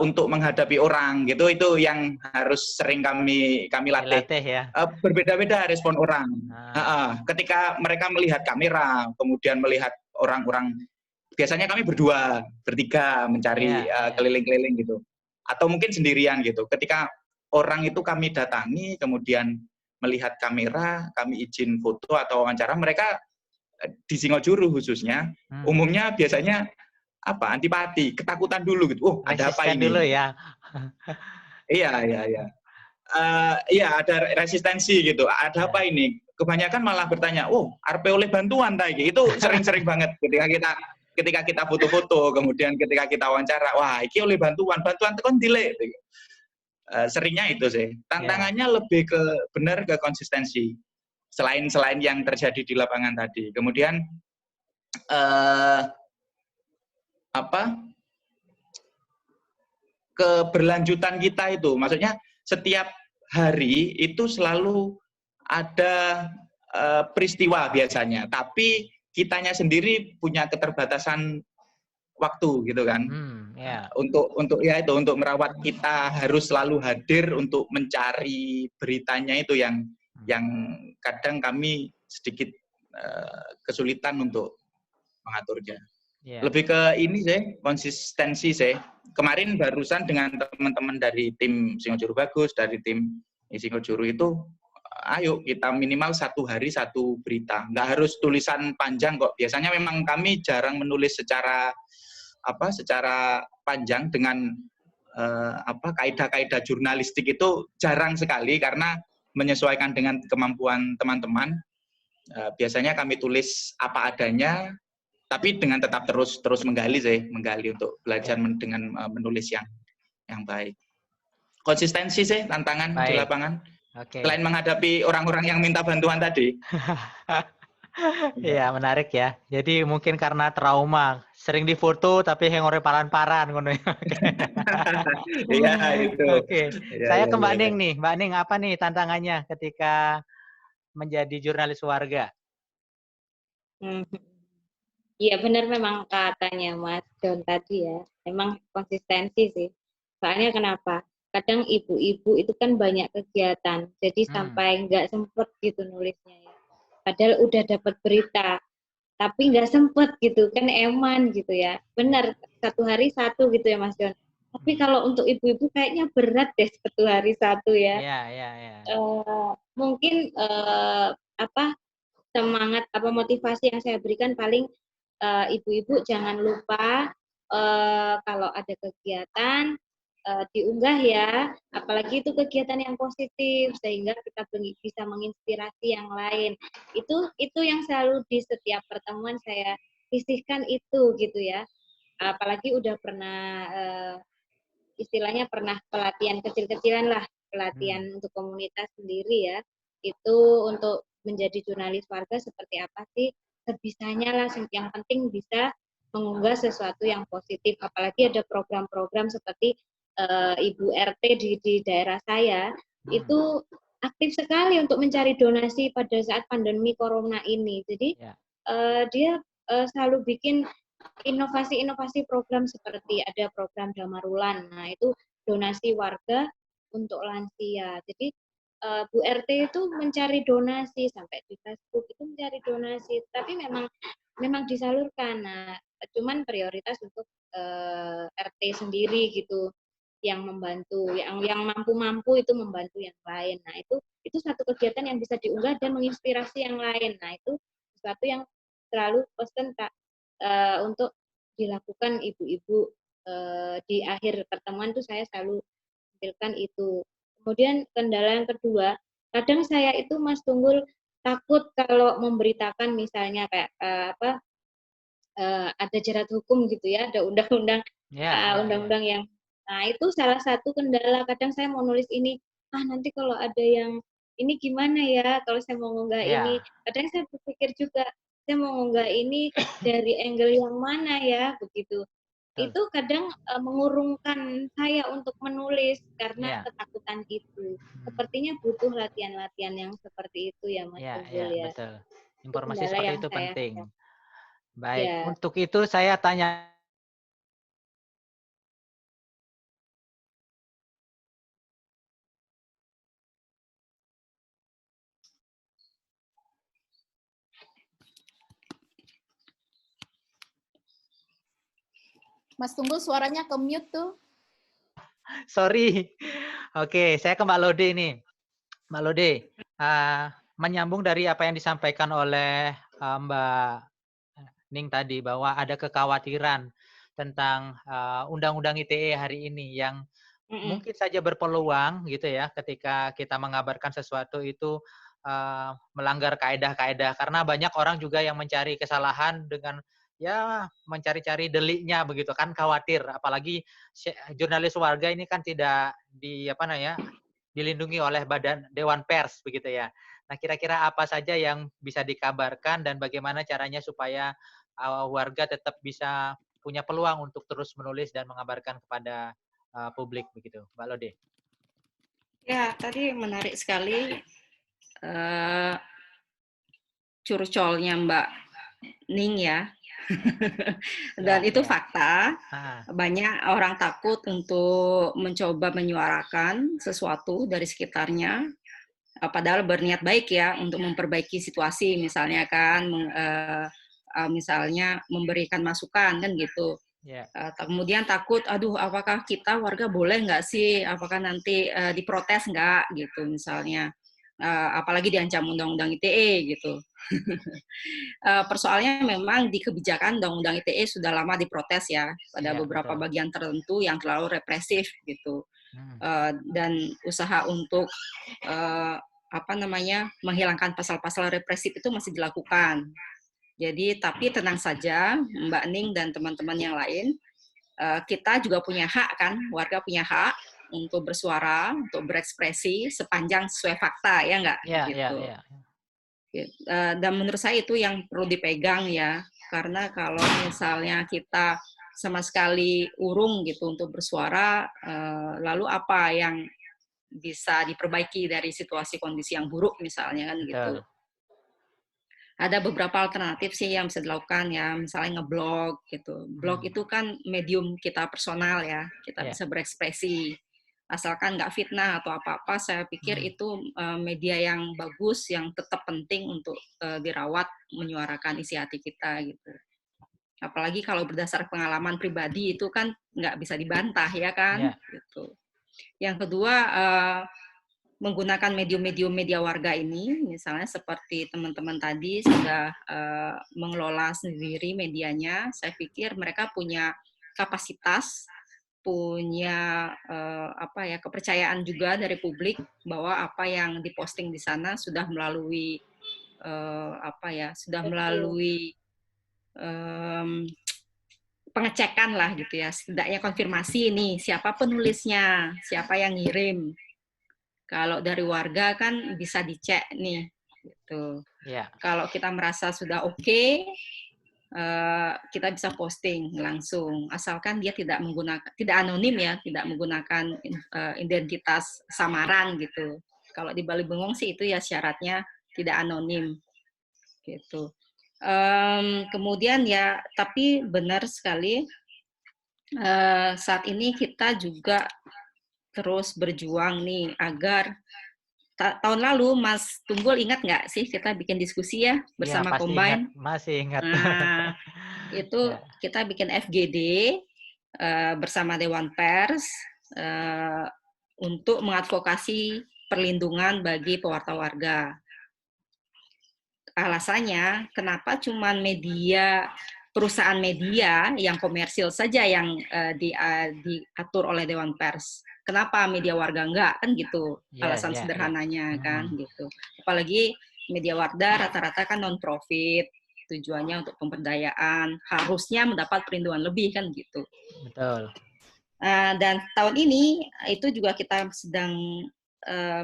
untuk menghadapi orang gitu itu yang harus sering kami latih. Ya. Berbeda-beda respon orang. Ketika mereka melihat kamera, kemudian melihat orang-orang, biasanya kami berdua, bertiga mencari keliling-keliling gitu. Atau mungkin sendirian gitu. Ketika orang itu kami datangi, kemudian melihat kamera, kami izin foto atau wawancara, mereka di Singojuru khususnya, umumnya biasanya antipati, ketakutan dulu gitu. Oh, ada apa ini? Dulu ya. Iya. Iya, ada resistensi gitu. Ada apa ini? Kebanyakan malah bertanya, oh, arep oleh bantuan tadi. Itu sering-sering banget ketika kita foto-foto, kemudian ketika kita wawancara, wah, iki oleh bantuan tekon dilek. Seringnya itu sih. Tantangannya lebih ke benar ke konsistensi. Selain yang terjadi di lapangan tadi. Kemudian keberlanjutan kita itu, maksudnya setiap hari itu selalu ada peristiwa biasanya, tapi kitanya sendiri punya keterbatasan waktu gitu kan. Untuk merawat kita harus selalu hadir untuk mencari beritanya itu yang kadang kami sedikit kesulitan untuk mengaturnya. Lebih ke ini sih, konsistensi sih. Kemarin barusan dengan teman-teman dari tim Singojuru Bagus, dari tim Singojuru itu, ayo kita minimal 1 hari 1 berita. Nggak harus tulisan panjang kok. Biasanya memang kami jarang menulis secara panjang dengan kaidah-kaidah jurnalistik itu jarang sekali karena menyesuaikan dengan kemampuan teman-teman. Biasanya kami tulis apa adanya, tapi dengan tetap terus menggali untuk belajar dengan menulis yang baik. Konsistensi sih tantangan di lapangan. Selain menghadapi orang-orang yang minta bantuan tadi. Iya, menarik ya. Jadi mungkin karena trauma, sering difoto tapi hengore paran-paran ngono. Iya, itu. Oke. Saya ke Mbak Ning nih. Mbak Ning, apa nih tantangannya ketika menjadi jurnalis warga? Iya benar memang katanya Mas John tadi ya, memang konsistensi sih. Soalnya kenapa? Kadang ibu-ibu itu kan banyak kegiatan, jadi sampai nggak sempet gitu nulisnya ya. Padahal udah dapat berita, tapi nggak sempet gitu kan eman gitu ya. Benar 1 hari 1 gitu ya Mas John. Tapi kalau untuk ibu-ibu kayaknya berat deh 1 hari 1 ya. Iya. Mungkin semangat motivasi yang saya berikan paling ibu-ibu jangan lupa kalau ada kegiatan diunggah ya, apalagi itu kegiatan yang positif sehingga kita bisa menginspirasi yang lain. Itu yang selalu di setiap pertemuan saya sisihkan itu gitu ya. Apalagi udah pernah istilahnya pernah pelatihan kecil-kecilan lah, pelatihan untuk komunitas sendiri ya. Itu untuk menjadi jurnalis warga seperti apa sih? Sebisanya lah, yang penting bisa mengunggah sesuatu yang positif. Apalagi ada program-program seperti Ibu RT di daerah saya, itu aktif sekali untuk mencari donasi pada saat pandemi corona ini. Jadi dia selalu bikin inovasi-inovasi program seperti ada program Damarulan. Nah, itu donasi warga untuk lansia. Jadi Bu RT itu mencari donasi sampai di Facebook itu mencari donasi, tapi memang disalurkan. Nah, cuman prioritas untuk RT sendiri gitu yang membantu, yang mampu-mampu itu membantu yang lain. Nah, itu satu kegiatan yang bisa diunggah dan menginspirasi yang lain. Nah, itu sesuatu yang selalu pesan Kak untuk dilakukan ibu-ibu di akhir pertemuan tuh saya selalu tampilkan itu. Kemudian kendala yang kedua, kadang saya itu Mas Tunggul takut kalau memberitakan misalnya kayak ada jerat hukum gitu ya, ada undang-undang undang-undang yang, nah itu salah satu kendala. Kadang saya mau nulis ini, nanti kalau ada yang ini gimana ya kalau saya mau ngunggah ini. Kadang saya berpikir juga, saya mau ngunggah ini dari angle yang mana ya, begitu. Itu kadang mengurungkan saya untuk menulis karena ketakutan itu. Sepertinya butuh latihan-latihan yang seperti itu ya Mas Tunggul ya. Betul. Informasi seperti itu penting. Baik, Ya. untuk itu saya tanya Mas Tunggul suaranya ke mute tuh. Sorry. Oke, saya ke Mbak Lode ini. Mbak Lode, menyambung dari apa yang disampaikan oleh Mbak Ning tadi, bahwa ada kekhawatiran tentang Undang-Undang ITE hari ini yang mungkin saja berpeluang gitu ya, ketika kita mengabarkan sesuatu itu melanggar kaedah-kaedah, karena banyak orang juga yang mencari kesalahan dengan mencari-cari deliknya begitu kan, khawatir. Apalagi jurnalis warga ini kan tidak dilindungi oleh badan Dewan Pers begitu ya. Nah, kira-kira apa saja yang bisa dikabarkan dan bagaimana caranya supaya warga tetap bisa punya peluang untuk terus menulis dan mengabarkan kepada publik begitu, Mbak Lode? Ya, tadi menarik sekali curcolnya Mbak Ning ya. Dan itu fakta. Banyak orang takut untuk mencoba menyuarakan sesuatu dari sekitarnya, padahal berniat baik ya untuk memperbaiki situasi, misalnya kan, misalnya memberikan masukan kan gitu. Kemudian takut, aduh apakah kita warga boleh nggak sih, apakah nanti diprotes nggak gitu misalnya, apalagi diancam undang-undang ITE gitu. Persoalannya memang di kebijakan undang-undang ITE sudah lama diprotes ya pada beberapa bagian tertentu yang terlalu represif gitu, dan usaha untuk menghilangkan pasal-pasal represif itu masih dilakukan. Jadi tapi tenang saja Mbak Ning dan teman-teman yang lain, kita juga punya hak kan, warga punya hak untuk bersuara, untuk berekspresi sepanjang sesuai fakta ya nggak? Gitu. Dan menurut saya itu yang perlu dipegang ya, karena kalau misalnya kita sama sekali urung gitu untuk bersuara, lalu apa yang bisa diperbaiki dari situasi kondisi yang buruk misalnya kan gitu. Ada beberapa alternatif sih yang bisa dilakukan ya, misalnya ngeblog gitu. Blog itu kan medium kita personal ya, kita bisa berekspresi. Asalkan nggak fitnah atau apa-apa, saya pikir itu media yang bagus, yang tetap penting untuk dirawat, menyuarakan isi hati kita gitu. Apalagi kalau berdasar pengalaman pribadi itu kan nggak bisa dibantah ya kan. Gitu. Yang kedua, menggunakan medium-medium media warga ini, misalnya seperti teman-teman tadi sudah mengelola sendiri medianya, saya pikir mereka punya kapasitas, punya kepercayaan juga dari publik bahwa apa yang diposting di sana sudah melalui pengecekan lah gitu ya, setidaknya konfirmasi nih siapa penulisnya, siapa yang ngirim. Kalau dari warga kan bisa dicek nih, gitu. Kalau kita merasa sudah oke, kita bisa posting langsung, asalkan dia tidak anonim ya, tidak menggunakan identitas samaran gitu. Kalau di Bale Bengong sih itu ya syaratnya tidak anonim gitu. Kemudian ya, tapi benar sekali saat ini kita juga terus berjuang nih agar tahun lalu Mas Tunggul ingat nggak sih kita bikin diskusi ya bersama pasti Combine? Ingat. Masih ingat. Nah, itu Ya. kita bikin FGD bersama Dewan Pers untuk mengadvokasi perlindungan bagi pewarta warga. Alasannya, kenapa cuma perusahaan media yang komersil saja yang diatur oleh Dewan Pers? Kenapa media warga enggak? Kan gitu alasan sederhananya kan gitu. Apalagi media warga rata-rata kan non-profit, tujuannya untuk pemberdayaan, harusnya mendapat perlindungan lebih kan gitu. Betul. Dan tahun ini itu juga kita sedang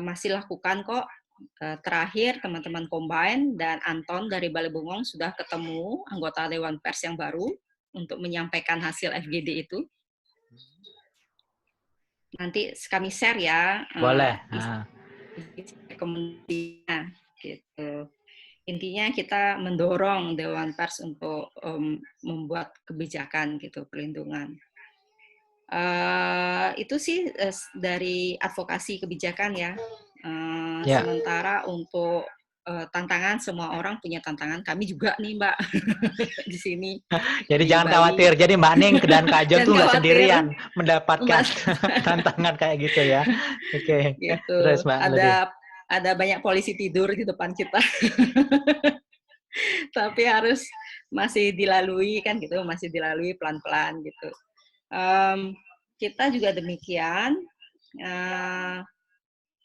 masih lakukan kok. Terakhir teman-teman Combine dan Anton dari Bale Bengong sudah ketemu anggota Dewan Pers yang baru untuk menyampaikan hasil FGD itu. Nanti kami share ya. Boleh. Rekomendasinya gitu. Intinya kita mendorong Dewan Pers untuk membuat kebijakan gitu perlindungan. Itu sih dari advokasi kebijakan ya. Sementara untuk tantangan, semua orang punya tantangan. Kami juga nih Mbak di sini. Jadi jangan khawatir. Jadi Mbak Ning dan Kak Jon tuh nggak sendirian mendapatkan tantangan kayak gitu ya. Oke. Gitu. Terus Mbak. Ada banyak polisi tidur di depan kita. Tapi harus masih dilalui kan gitu, masih dilalui pelan-pelan gitu. Kita juga demikian.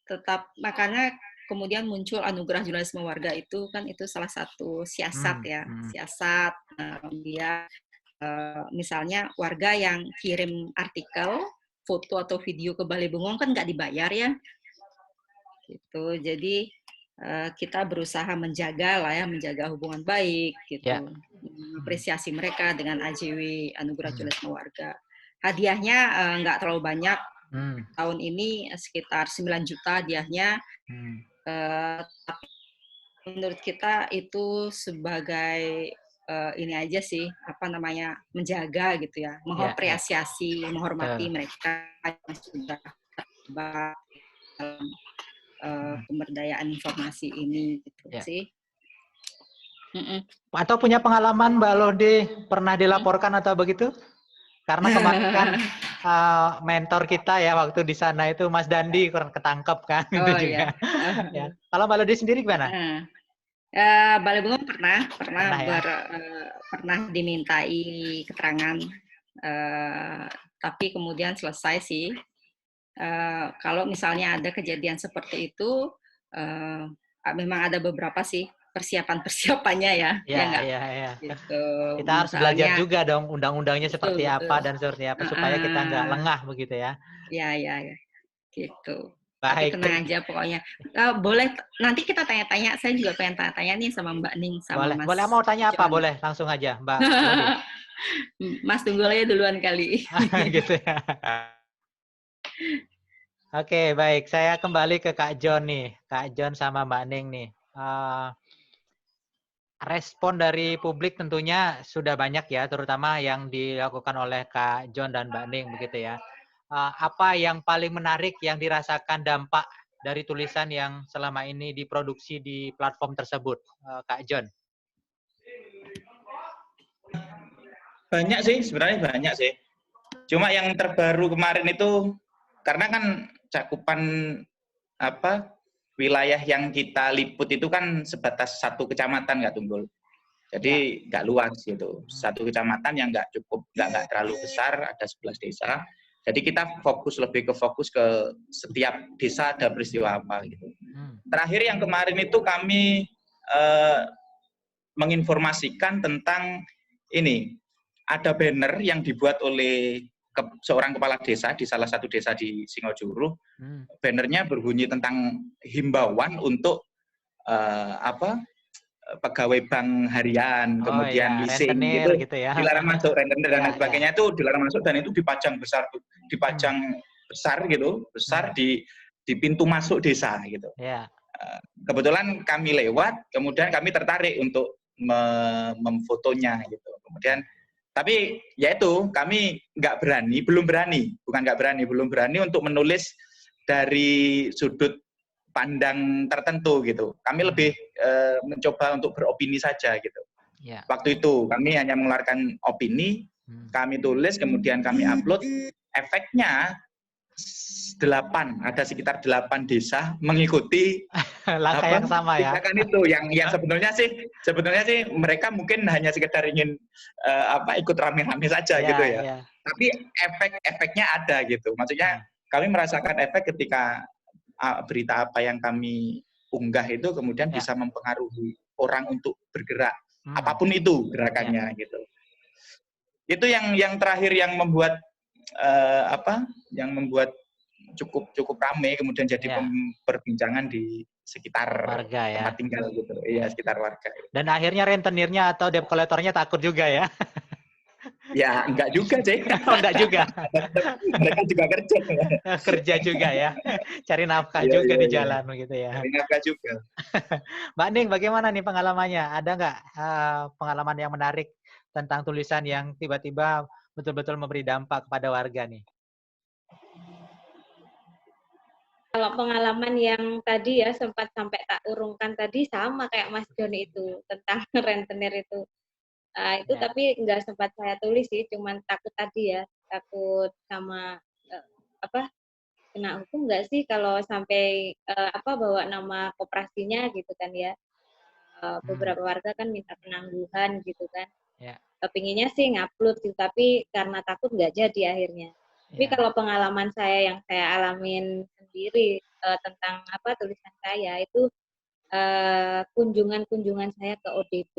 Tetap makanya kemudian muncul anugerah jurnalisme warga itu kan itu salah satu siasat ya, siasat dia misalnya warga yang kirim artikel, foto atau video ke Bale Bengong kan nggak dibayar ya, gitu. Jadi kita berusaha menjaga lah ya, menjaga hubungan baik gitu, apresiasi mereka dengan AJW anugerah jurnalisme warga. Hadiahnya nggak terlalu banyak. Tahun ini sekitar 9 juta hadiahnya. Tapi menurut kita itu sebagai ini aja sih, menjaga gitu ya, mengapresiasi, menghormati mereka yang sudah terlibat dalam pemberdayaan informasi ini gitu sih. Atau punya pengalaman Mbak Lode pernah dilaporkan atau begitu? Karena kemarin kan mentor kita ya waktu di sana itu Mas Dandi kurang ketangkep kan itu juga. Ya. Kalau Mbak Lode sendiri gimana? Bale Bengong pernah dimintai keterangan, tapi kemudian selesai sih. Kalau misalnya ada kejadian seperti itu, memang ada beberapa sih persiapannya ya. Iya. Gitu. Kita harus belajar juga dong undang-undangnya seperti apa dan seperti apa supaya kita nggak lengah begitu ya. Iya. Gitu. Baik. Tapi tenang aja pokoknya. Boleh nanti kita tanya-tanya. Saya juga pengen tanya-tanya nih sama Mbak Ning sama Mas. Boleh mau tanya apa? Boleh langsung aja Mbak. Mas Tunggul aja duluan kali. Gitu ya. Oke, baik. Saya kembali ke Kak Jon nih. Kak Jon sama Mbak Ning nih. Respon dari publik tentunya sudah banyak ya, terutama yang dilakukan oleh Kak Jon dan Mbak Ning begitu ya. Apa yang paling menarik yang dirasakan dampak dari tulisan yang selama ini diproduksi di platform tersebut, Kak Jon? Banyak sih, sebenarnya banyak sih. Cuma yang terbaru kemarin itu, karena kan cakupan wilayah yang kita liput itu kan sebatas satu kecamatan nggak Tunggul. Jadi nggak luas gitu. Satu kecamatan yang nggak terlalu besar, ada 11 desa. Jadi kita lebih ke fokus ke setiap desa ada peristiwa apa gitu. Terakhir yang kemarin itu kami menginformasikan tentang ini, ada banner yang dibuat oleh seorang kepala desa di salah satu desa di Singojuru. Bannernya berbunyi tentang himbauan untuk pegawai bank harian, kemudian leasing gitu ya. Dilarang masuk, rentenir dan lain sebagainya itu dilarang masuk, dan itu dipajang besar gitu, besar di di pintu masuk desa gitu. Ya. Kebetulan kami lewat, kemudian kami tertarik untuk memfotonya gitu. Kemudian tapi ya itu kami belum berani untuk menulis dari sudut pandang tertentu gitu. Kami lebih mencoba untuk beropini saja gitu. Ya. Waktu itu kami hanya mengeluarkan opini, kami tulis, kemudian kami upload. Efeknya ada sekitar 8 desa mengikuti langkah yang sama ya. tindakan itu yang sebetulnya sih mereka mungkin hanya sekedar ingin ikut rame-rame saja gitu ya. Ya. Tapi efeknya ada gitu. Maksudnya kami merasakan efek ketika berita apa yang kami unggah itu kemudian bisa mempengaruhi orang untuk bergerak apapun itu gerakannya gitu. Itu yang terakhir yang membuat cukup ramai kemudian jadi perbincangan di sekitar warga, tempat tinggal gitu. Iya, sekitar warga. Dan akhirnya rentenirnya atau debt collector-nya takut juga ya. Ya, enggak juga sih. Oh, enggak juga. Mereka juga kerja. Kerja juga ya. Cari nafkah juga di jalan begitu ya. Cari nafkah juga. Mbak Ning, bagaimana nih pengalamannya? Ada nggak pengalaman yang menarik tentang tulisan yang tiba-tiba betul-betul memberi dampak kepada warga nih? Kalau pengalaman yang tadi ya sempat sampai tak urungkan tadi sama kayak Mas Joni itu tentang rentenir itu. Itu tapi nggak sempat saya tulis sih, cuman takut tadi ya, takut sama kena hukum nggak sih kalau sampai bawa nama koperasinya gitu kan ya. Beberapa warga kan minta penangguhan gitu kan. Pinginnya sih ngupload gitu, tapi karena takut nggak jadi akhirnya. Tapi kalau pengalaman saya yang saya alamin sendiri tentang tulisan saya itu kunjungan saya ke ODP.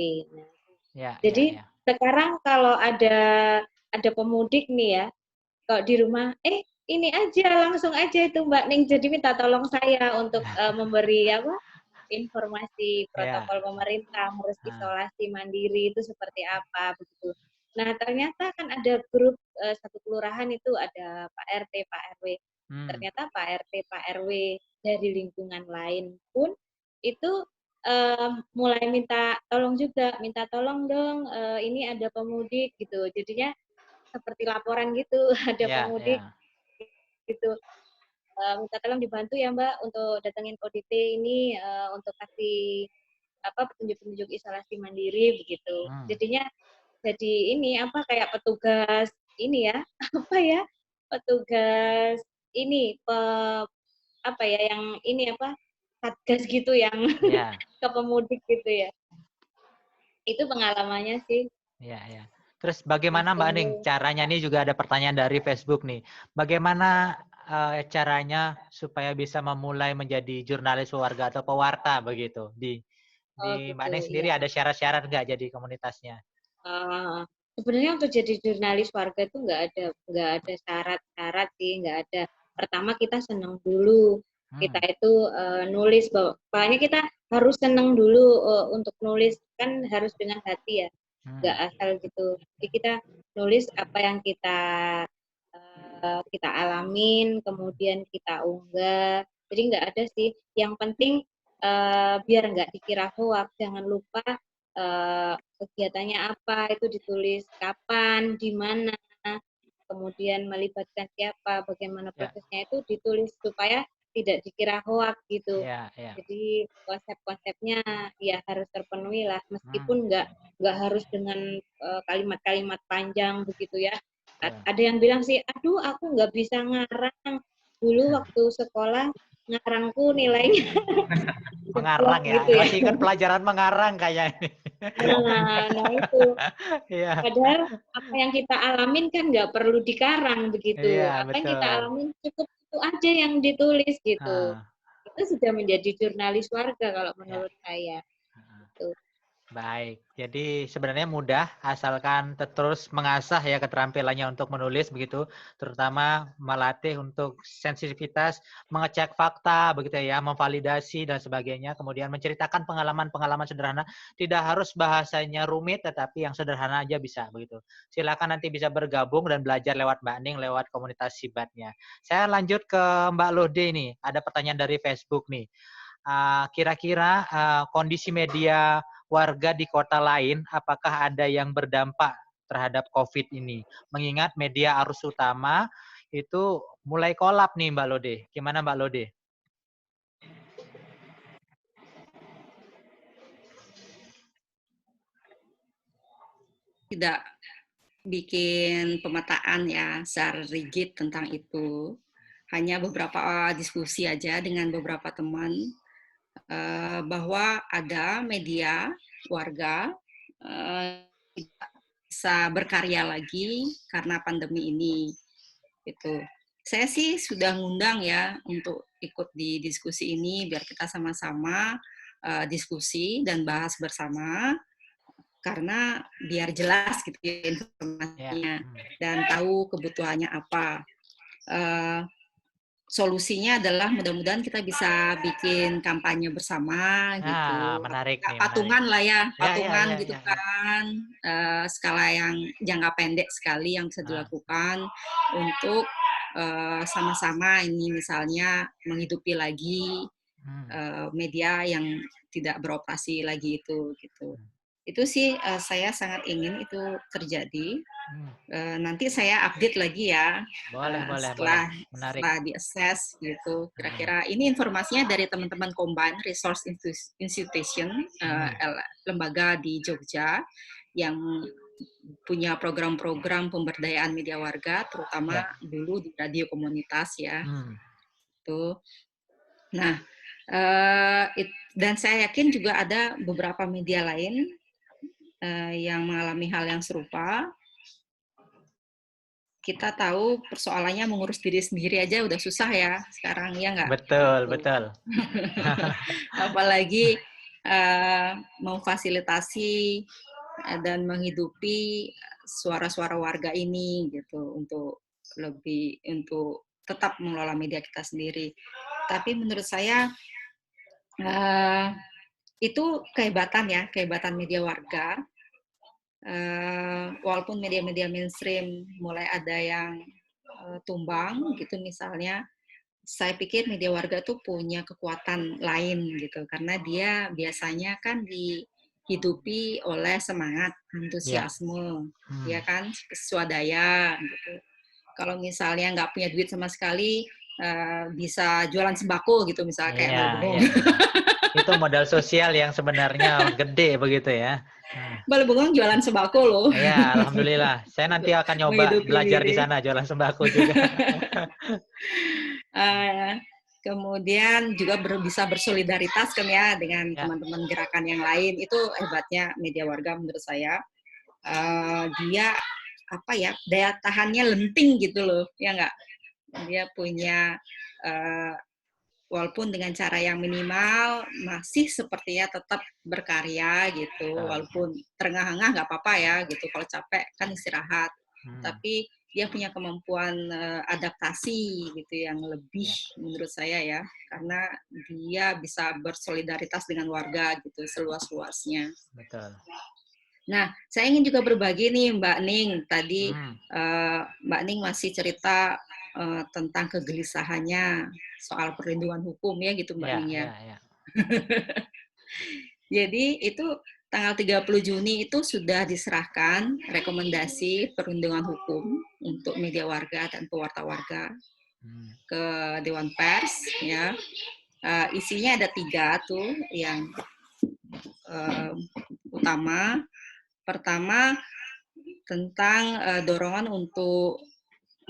Nah, jadi sekarang kalau ada pemudik nih ya, kalau di rumah, ini aja langsung aja itu Mbak Ning, jadi minta tolong saya untuk memberi informasi protokol pemerintah, harus isolasi mandiri itu seperti apa begitu. Nah ternyata kan ada grup satu kelurahan itu ada Pak RT, Pak RW. Ternyata Pak RT, Pak RW dari lingkungan lain pun itu mulai minta tolong dong, ini ada pemudik gitu. Jadinya seperti laporan gitu, ada pemudik gitu. Minta tolong dibantu ya Mbak untuk datengin ODP ini untuk kasih petunjuk-petunjuk isolasi mandiri begitu. Jadinya jadi ini kayak petugas ini ya, petugas ini yang ini satgas gitu yang ke pemudik gitu ya. Itu pengalamannya sih. Iya. Terus bagaimana Mbak Ning caranya, nih juga ada pertanyaan dari Facebook nih. Bagaimana caranya supaya bisa memulai menjadi jurnalis warga atau pewarta begitu di Mbak Ning sendiri ada syarat-syarat nggak jadi komunitasnya? Sebenarnya untuk jadi jurnalis warga itu nggak ada syarat-syarat sih, nggak ada. Pertama kita senang dulu, kita itu nulis pokoknya kita harus senang dulu untuk nulis, kan harus dengan hati ya, nggak asal gitu. Jadi kita nulis apa yang kita alamin, kemudian kita unggah. Jadi nggak ada sih. Yang penting biar nggak dikira hoax, jangan lupa kegiatannya apa, itu ditulis kapan, di mana, kemudian melibatkan siapa, bagaimana prosesnya itu ditulis supaya tidak dikira hoax gitu. Jadi konsep-konsepnya ya harus terpenuhi lah, meskipun nggak harus dengan kalimat-kalimat panjang begitu ya. Ada yang bilang sih, aduh aku nggak bisa ngarang. Dulu waktu sekolah ngarangku nilainya mengarang ya, gitu ya. Masih ingat pelajaran mengarang kayaknya. Nah itu. Padahal apa yang kita alamin kan nggak perlu dikarang begitu. Apa yang kita alamin cukup itu aja yang ditulis gitu. Itu sudah menjadi jurnalis warga kalau menurut saya. Gitu. Baik, jadi sebenarnya mudah asalkan terus mengasah ya keterampilannya untuk menulis begitu, terutama melatih untuk sensitivitas, mengecek fakta begitu ya, memvalidasi dan sebagainya, kemudian menceritakan pengalaman-pengalaman sederhana, tidak harus bahasanya rumit tetapi yang sederhana aja bisa begitu. Silakan nanti bisa bergabung dan belajar lewat Mbak Ning lewat komunitas Sibatnya. Saya lanjut ke Mbak Lode nih, ada pertanyaan dari Facebook nih. Kira-kira kondisi media warga di kota lain, apakah ada yang berdampak terhadap COVID ini? Mengingat media arus utama itu mulai kolap nih Mbak Lode. Gimana Mbak Lode? Tidak bikin pemetaan ya secara rigid tentang itu. Hanya beberapa diskusi aja dengan beberapa teman bahwa ada media warga tidak bisa berkarya lagi karena pandemi ini. Itu. Saya sih sudah ngundang ya untuk ikut di diskusi ini biar kita sama-sama diskusi dan bahas bersama karena biar jelas gitu ya informasinya dan tahu kebutuhannya apa. Solusinya adalah mudah-mudahan kita bisa bikin kampanye bersama gitu. Menarik nih. Patungan menarik. lah ya, patungan Ya, gitu kan. Skala yang jangka pendek sekali yang bisa dilakukan untuk sama-sama ini misalnya menghidupi lagi media yang tidak beroperasi lagi itu gitu. Itu sih saya sangat ingin itu terjadi. Nanti saya update lagi ya. Boleh. Setelah Menarik. di-assess gitu. Kira-kira ini informasinya dari teman-teman Combine Resource Institution, lembaga di Jogja yang punya program-program pemberdayaan media warga, terutama dulu di radio komunitas ya. Tuh. Nah, dan saya yakin juga ada beberapa media lain yang mengalami hal yang serupa. Kita tahu persoalannya mengurus diri sendiri aja udah susah ya sekarang, ya nggak? Betul. Apalagi memfasilitasi dan menghidupi suara-suara warga ini gitu untuk tetap mengelola media kita sendiri. Tapi menurut saya itu kehebatan media warga. Walaupun media-media mainstream mulai ada yang tumbang gitu misalnya, saya pikir media warga tuh punya kekuatan lain gitu karena dia biasanya kan dihidupi oleh semangat, antusiasme, ya kan, swadaya gitu. Kalau misalnya nggak punya duit sama sekali, bisa jualan sembako gitu misalnya kayak Malbongong. Itu modal sosial yang sebenarnya gede begitu ya. Malbongong jualan sembako loh. Iya, alhamdulillah. Saya nanti akan nyoba belajar di sana jualan sembako juga. Kemudian juga bisa bersolidaritas kan ya dengan teman-teman gerakan yang lain. Itu hebatnya media warga menurut saya. Dia daya tahannya lenting gitu loh, ya nggak? Dia punya walaupun dengan cara yang minimal masih sepertinya tetap berkarya gitu. Walaupun terengah-engah nggak apa-apa ya gitu. Kalau capek kan istirahat. Tapi dia punya kemampuan adaptasi gitu yang lebih menurut saya ya, karena dia bisa bersolidaritas dengan warga gitu seluas-luasnya. Betul. Nah, saya ingin juga berbagi nih Mbak Ning. Tadi Mbak Ning masih cerita tentang kegelisahannya soal perlindungan hukum ya gitu Mbak Ning ya. Jadi itu tanggal 30 Juni itu sudah diserahkan rekomendasi perlindungan hukum untuk media warga dan pewarta warga ke Dewan Pers ya. Isinya ada 3 tuh yang utama. Pertama tentang dorongan untuk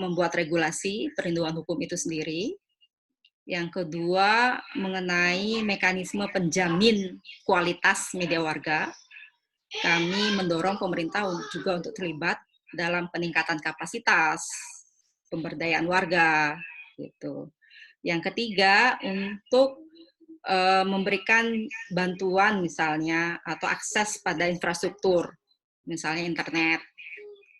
membuat regulasi perlindungan hukum itu sendiri. Yang kedua, mengenai mekanisme penjamin kualitas media warga. Kami mendorong pemerintah juga untuk terlibat dalam peningkatan kapasitas pemberdayaan warga. Gitu. Yang ketiga, untuk memberikan bantuan misalnya atau akses pada infrastruktur, misalnya internet.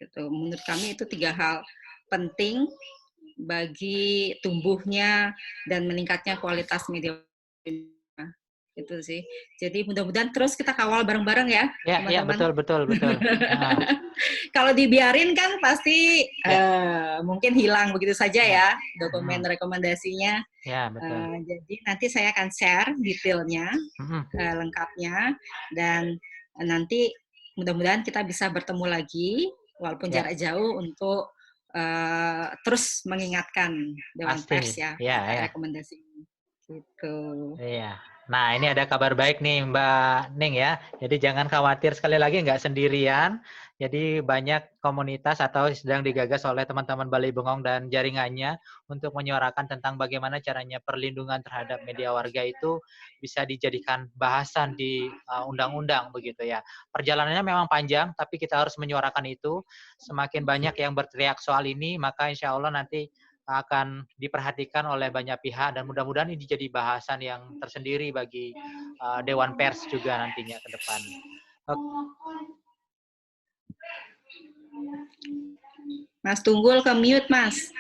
Gitu. Menurut kami itu 3 hal penting bagi tumbuhnya dan meningkatnya kualitas media. Itu sih. Jadi mudah-mudahan terus kita kawal bareng-bareng ya, Ya, teman-teman. betul. Kalau dibiarin kan pasti mungkin hilang begitu saja ya dokumen rekomendasinya. Ya, betul. Jadi nanti saya akan share detailnya, lengkapnya, dan nanti mudah-mudahan kita bisa bertemu lagi walaupun jarak jauh untuk terus mengingatkan Dewan Pers ya, rekomendasi ini. Gitu. Iya. Nah, ini ada kabar baik nih Mbak Ning ya. Jadi jangan khawatir, sekali lagi nggak sendirian. Jadi banyak komunitas atau sedang digagas oleh teman-teman Balai Bengong dan jaringannya untuk menyuarakan tentang bagaimana caranya perlindungan terhadap media warga itu bisa dijadikan bahasan di undang-undang begitu ya. Perjalanannya memang panjang, tapi kita harus menyuarakan itu. Semakin banyak yang berteriak soal ini, maka insya Allah nanti akan diperhatikan oleh banyak pihak dan mudah-mudahan ini jadi bahasan yang tersendiri bagi Dewan Pers juga nantinya ke depan. Mas Tunggul ke mute, Mas.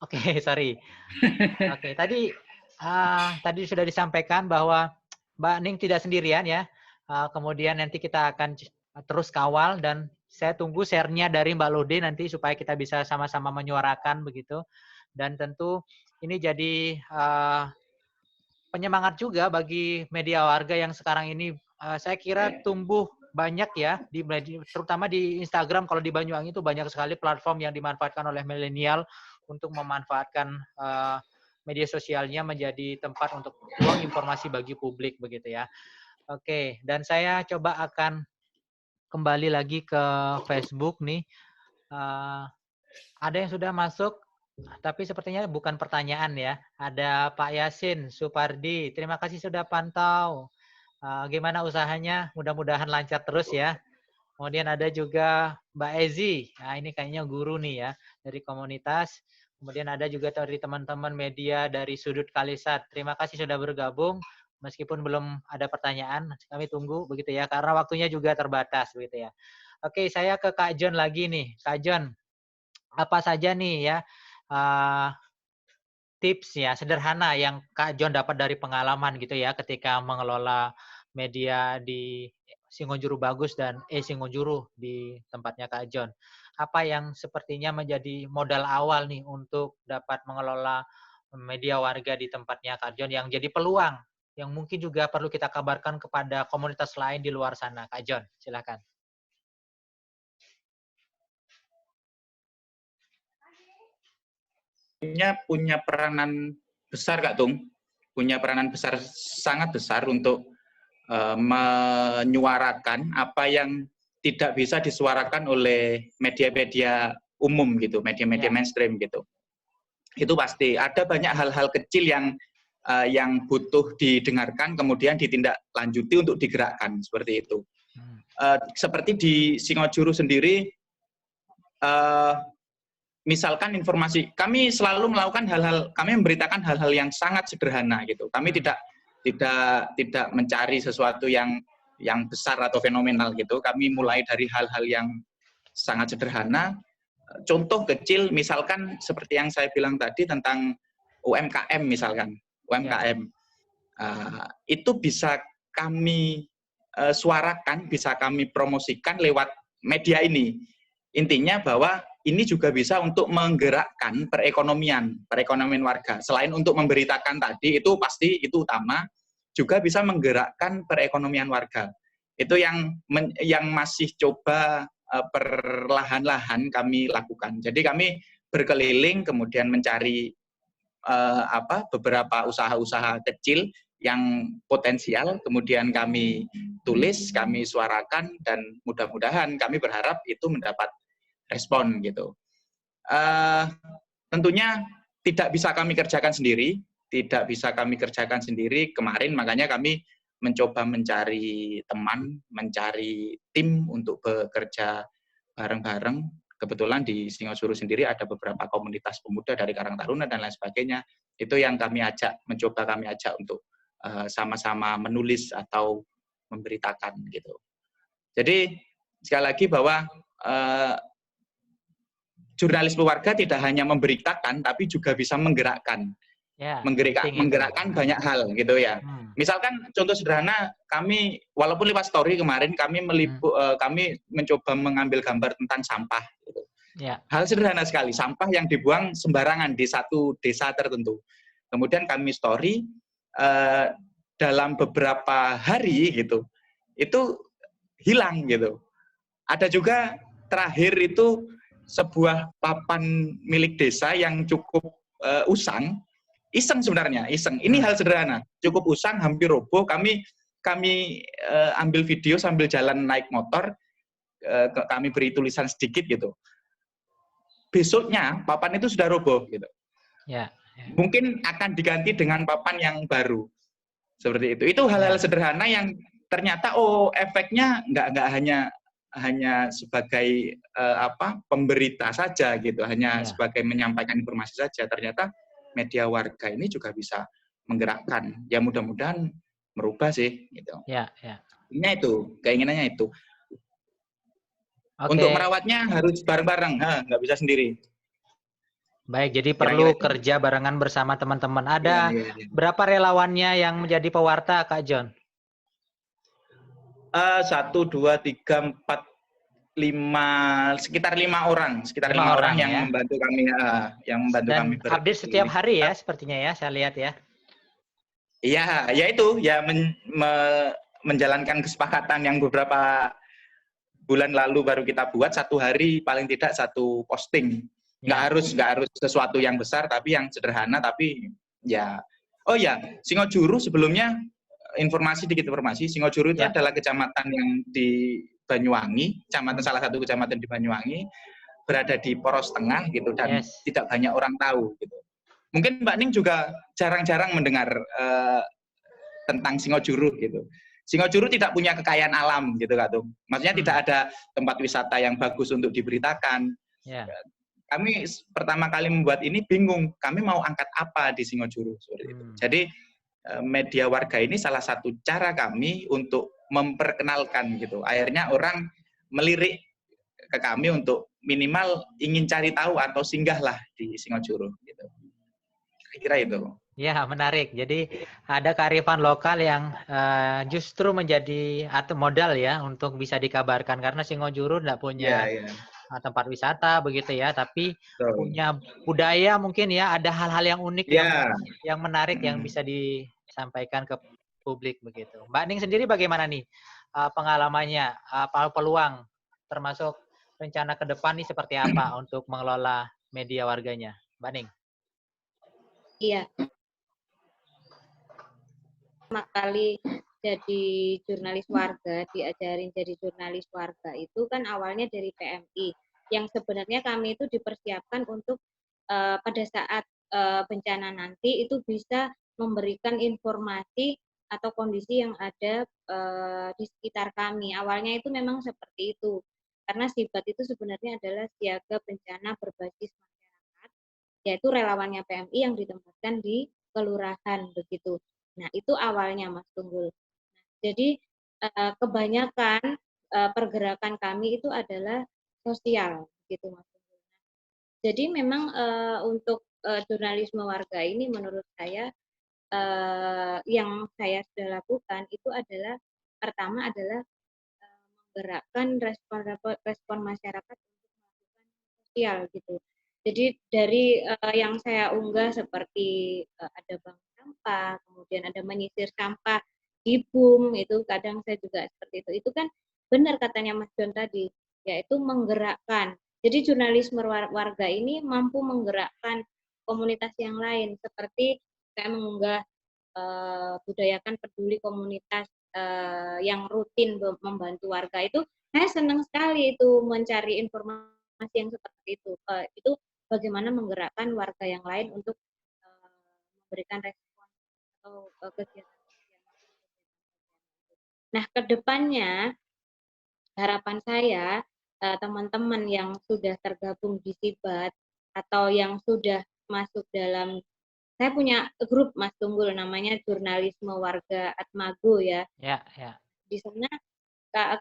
Oke, sorry. Oke, tadi sudah disampaikan bahwa Mbak Ning tidak sendirian ya. Kemudian nanti kita akan terus kawal dan saya tunggu share-nya dari Mbak Lode nanti supaya kita bisa sama-sama menyuarakan begitu. Dan tentu ini jadi penyemangat juga bagi media warga yang sekarang ini saya kira tumbuh banyak ya, terutama di Instagram. Kalau di Banyuwangi itu banyak sekali platform yang dimanfaatkan oleh milenial untuk memanfaatkan media sosialnya menjadi tempat untuk ruang informasi bagi publik begitu ya. Oke, dan saya coba akan kembali lagi ke Facebook nih. Ada yang sudah masuk, tapi sepertinya bukan pertanyaan ya. Ada Pak Yasin Supardi, terima kasih sudah pantau. Gimana usahanya? Mudah-mudahan lancar terus ya. Kemudian ada juga Mbak Ezi. Nah, ini kayaknya guru nih ya dari komunitas. Kemudian ada juga dari teman-teman media dari Sudut Kalisat. Terima kasih sudah bergabung. Meskipun belum ada pertanyaan, kami tunggu begitu ya, karena waktunya juga terbatas begitu ya. Oke, saya ke Kak John lagi nih. Kak John, apa saja nih ya tips ya sederhana yang Kak John dapat dari pengalaman gitu ya ketika mengelola media di Singonjuru Bagus dan Singonjuru di tempatnya Kak John. Apa yang sepertinya menjadi modal awal nih untuk dapat mengelola media warga di tempatnya Kak John yang jadi peluang yang mungkin juga perlu kita kabarkan kepada komunitas lain di luar sana. Kak John, silakan. Punya peranan besar Kak Tung, punya peranan besar, sangat besar untuk menyuarakan apa yang tidak bisa disuarakan oleh media-media umum gitu, media-media mainstream gitu. Itu pasti ada banyak hal-hal kecil yang butuh didengarkan kemudian ditindaklanjuti untuk digerakkan seperti itu. Seperti di Singonjuru sendiri, misalkan informasi, kami selalu melakukan hal-hal, kami memberitakan hal-hal yang sangat sederhana gitu. Kami tidak mencari sesuatu yang besar atau fenomenal gitu. Kami mulai dari hal-hal yang sangat sederhana. Contoh kecil, misalkan seperti yang saya bilang tadi tentang UMKM misalkan, UMKM itu bisa kami suarakan, bisa kami promosikan lewat media ini. Intinya bahwa ini juga bisa untuk menggerakkan perekonomian warga. Selain untuk memberitakan tadi, itu pasti itu utama, juga bisa menggerakkan perekonomian warga. Itu yang masih coba perlahan-lahan kami lakukan. Jadi kami berkeliling kemudian mencari beberapa usaha-usaha kecil yang potensial, kemudian kami tulis, kami suarakan, dan mudah-mudahan kami berharap itu mendapat respon gitu. Tentunya tidak bisa kami kerjakan sendiri, kemarin makanya kami mencoba mencari teman, mencari tim untuk bekerja bareng-bareng. Kebetulan di Singonjuru sendiri ada beberapa komunitas pemuda dari Karang Taruna dan lain sebagainya. Itu yang mencoba kami ajak untuk sama-sama menulis atau memberitakan gitu. Jadi sekali lagi bahwa jurnalis keluarga tidak hanya memberitakan, tapi juga bisa menggerakkan. Ya, menggerakkan banyak hal gitu ya. Misalkan contoh sederhana, kami walaupun lewat story kemarin kami kami mencoba mengambil gambar tentang sampah gitu. Ya. Hal sederhana sekali, sampah yang dibuang sembarangan di satu desa tertentu. Kemudian kami story dalam beberapa hari gitu. Itu hilang gitu. Ada juga terakhir itu sebuah papan milik desa yang cukup usang. Iseng sebenarnya, iseng. Ini hal sederhana, cukup usang, hampir roboh. Kami ambil video sambil jalan naik motor, kami beri tulisan sedikit gitu. Besoknya papan itu sudah roboh gitu. Ya. Mungkin akan diganti dengan papan yang baru. Seperti itu. Itu hal-hal sederhana yang ternyata efeknya nggak hanya sebagai pemberita saja gitu, hanya sebagai menyampaikan informasi saja. Ternyata media warga ini juga bisa menggerakkan. Ya mudah-mudahan merubah sih gitu. Ya. Keinginannya itu. Okay. Untuk merawatnya harus bareng-bareng, nggak bisa sendiri. Baik, jadi perlu kerja barengan bersama teman-teman. Ada berapa relawannya yang menjadi pewarta, Kak John? 1, 2, 3, 4, 5, sekitar 5 orang, yang membantu kami, Dan update setiap hari ya, sepertinya ya, saya lihat ya. Iya, ya itu, ya menjalankan kesepakatan yang beberapa bulan lalu baru kita buat, 1 hari paling tidak 1 posting. Nggak harus sesuatu yang besar, tapi yang sederhana, tapi ya. Oh ya, Singojuru sebelumnya sedikit informasi, Singojuru itu adalah kecamatan yang di Banyuwangi, salah satu kecamatan di Banyuwangi, berada di poros tengah gitu, dan tidak banyak orang tahu gitu. Mungkin Mbak Ning juga jarang-jarang mendengar tentang Singojuru gitu. Singojuru tidak punya kekayaan alam gitu, Kak Tung. Maksudnya tidak ada tempat wisata yang bagus untuk diberitakan. Kami pertama kali membuat ini bingung, kami mau angkat apa di Singojuru seperti itu. Jadi media warga ini salah satu cara kami untuk memperkenalkan gitu. Akhirnya orang melirik ke kami untuk minimal ingin cari tahu atau singgahlah di Singojuru gitu. Kira itu. Ya, menarik. Jadi ada kearifan lokal yang justru menjadi atau modal ya untuk bisa dikabarkan, karena Singojuru tidak punya tempat wisata begitu ya, tapi punya budaya mungkin ya, ada hal-hal yang unik yang menarik yang bisa disampaikan ke publik begitu. Mbak Ning sendiri bagaimana nih pengalamannya, peluang termasuk rencana ke depan nih seperti apa untuk mengelola media warganya, Mbak Ning? Iya. Pertama kali jadi jurnalis warga, diajarin jadi jurnalis warga itu kan awalnya dari PMI, yang sebenarnya kami itu dipersiapkan untuk pada saat bencana nanti itu bisa memberikan informasi atau kondisi yang ada di sekitar kami. Awalnya itu memang seperti itu, karena SIBAT itu sebenarnya adalah siaga bencana berbasis masyarakat, yaitu relawannya PMI yang ditempatkan di kelurahan begitu. Nah, itu awalnya Mas Tunggul. Jadi kebanyakan pergerakan kami itu adalah sosial gitu Mas Tunggul. Jadi memang untuk jurnalisme warga ini menurut saya yang saya sudah lakukan itu adalah pertama adalah menggerakkan respon masyarakat untuk melakukan sosial gitu. Jadi dari yang saya unggah seperti ada bank sampah, kemudian ada menyisir sampah di BUM, itu kadang saya juga seperti itu. Itu kan benar katanya Mas John tadi, yaitu menggerakkan. Jadi jurnalisme warga ini mampu menggerakkan komunitas yang lain, seperti saya mengunggah budayakan peduli komunitas yang rutin membantu warga itu, saya senang sekali itu mencari informasi yang seperti itu. Itu bagaimana menggerakkan warga yang lain untuk memberikan respon atau kegiatan. Nah, ke depannya harapan saya teman-teman yang sudah tergabung di SIBAT atau yang sudah masuk dalam saya punya grup Mas Tunggul namanya Jurnalisme Warga Atmago ya. Ya, ya. Di sana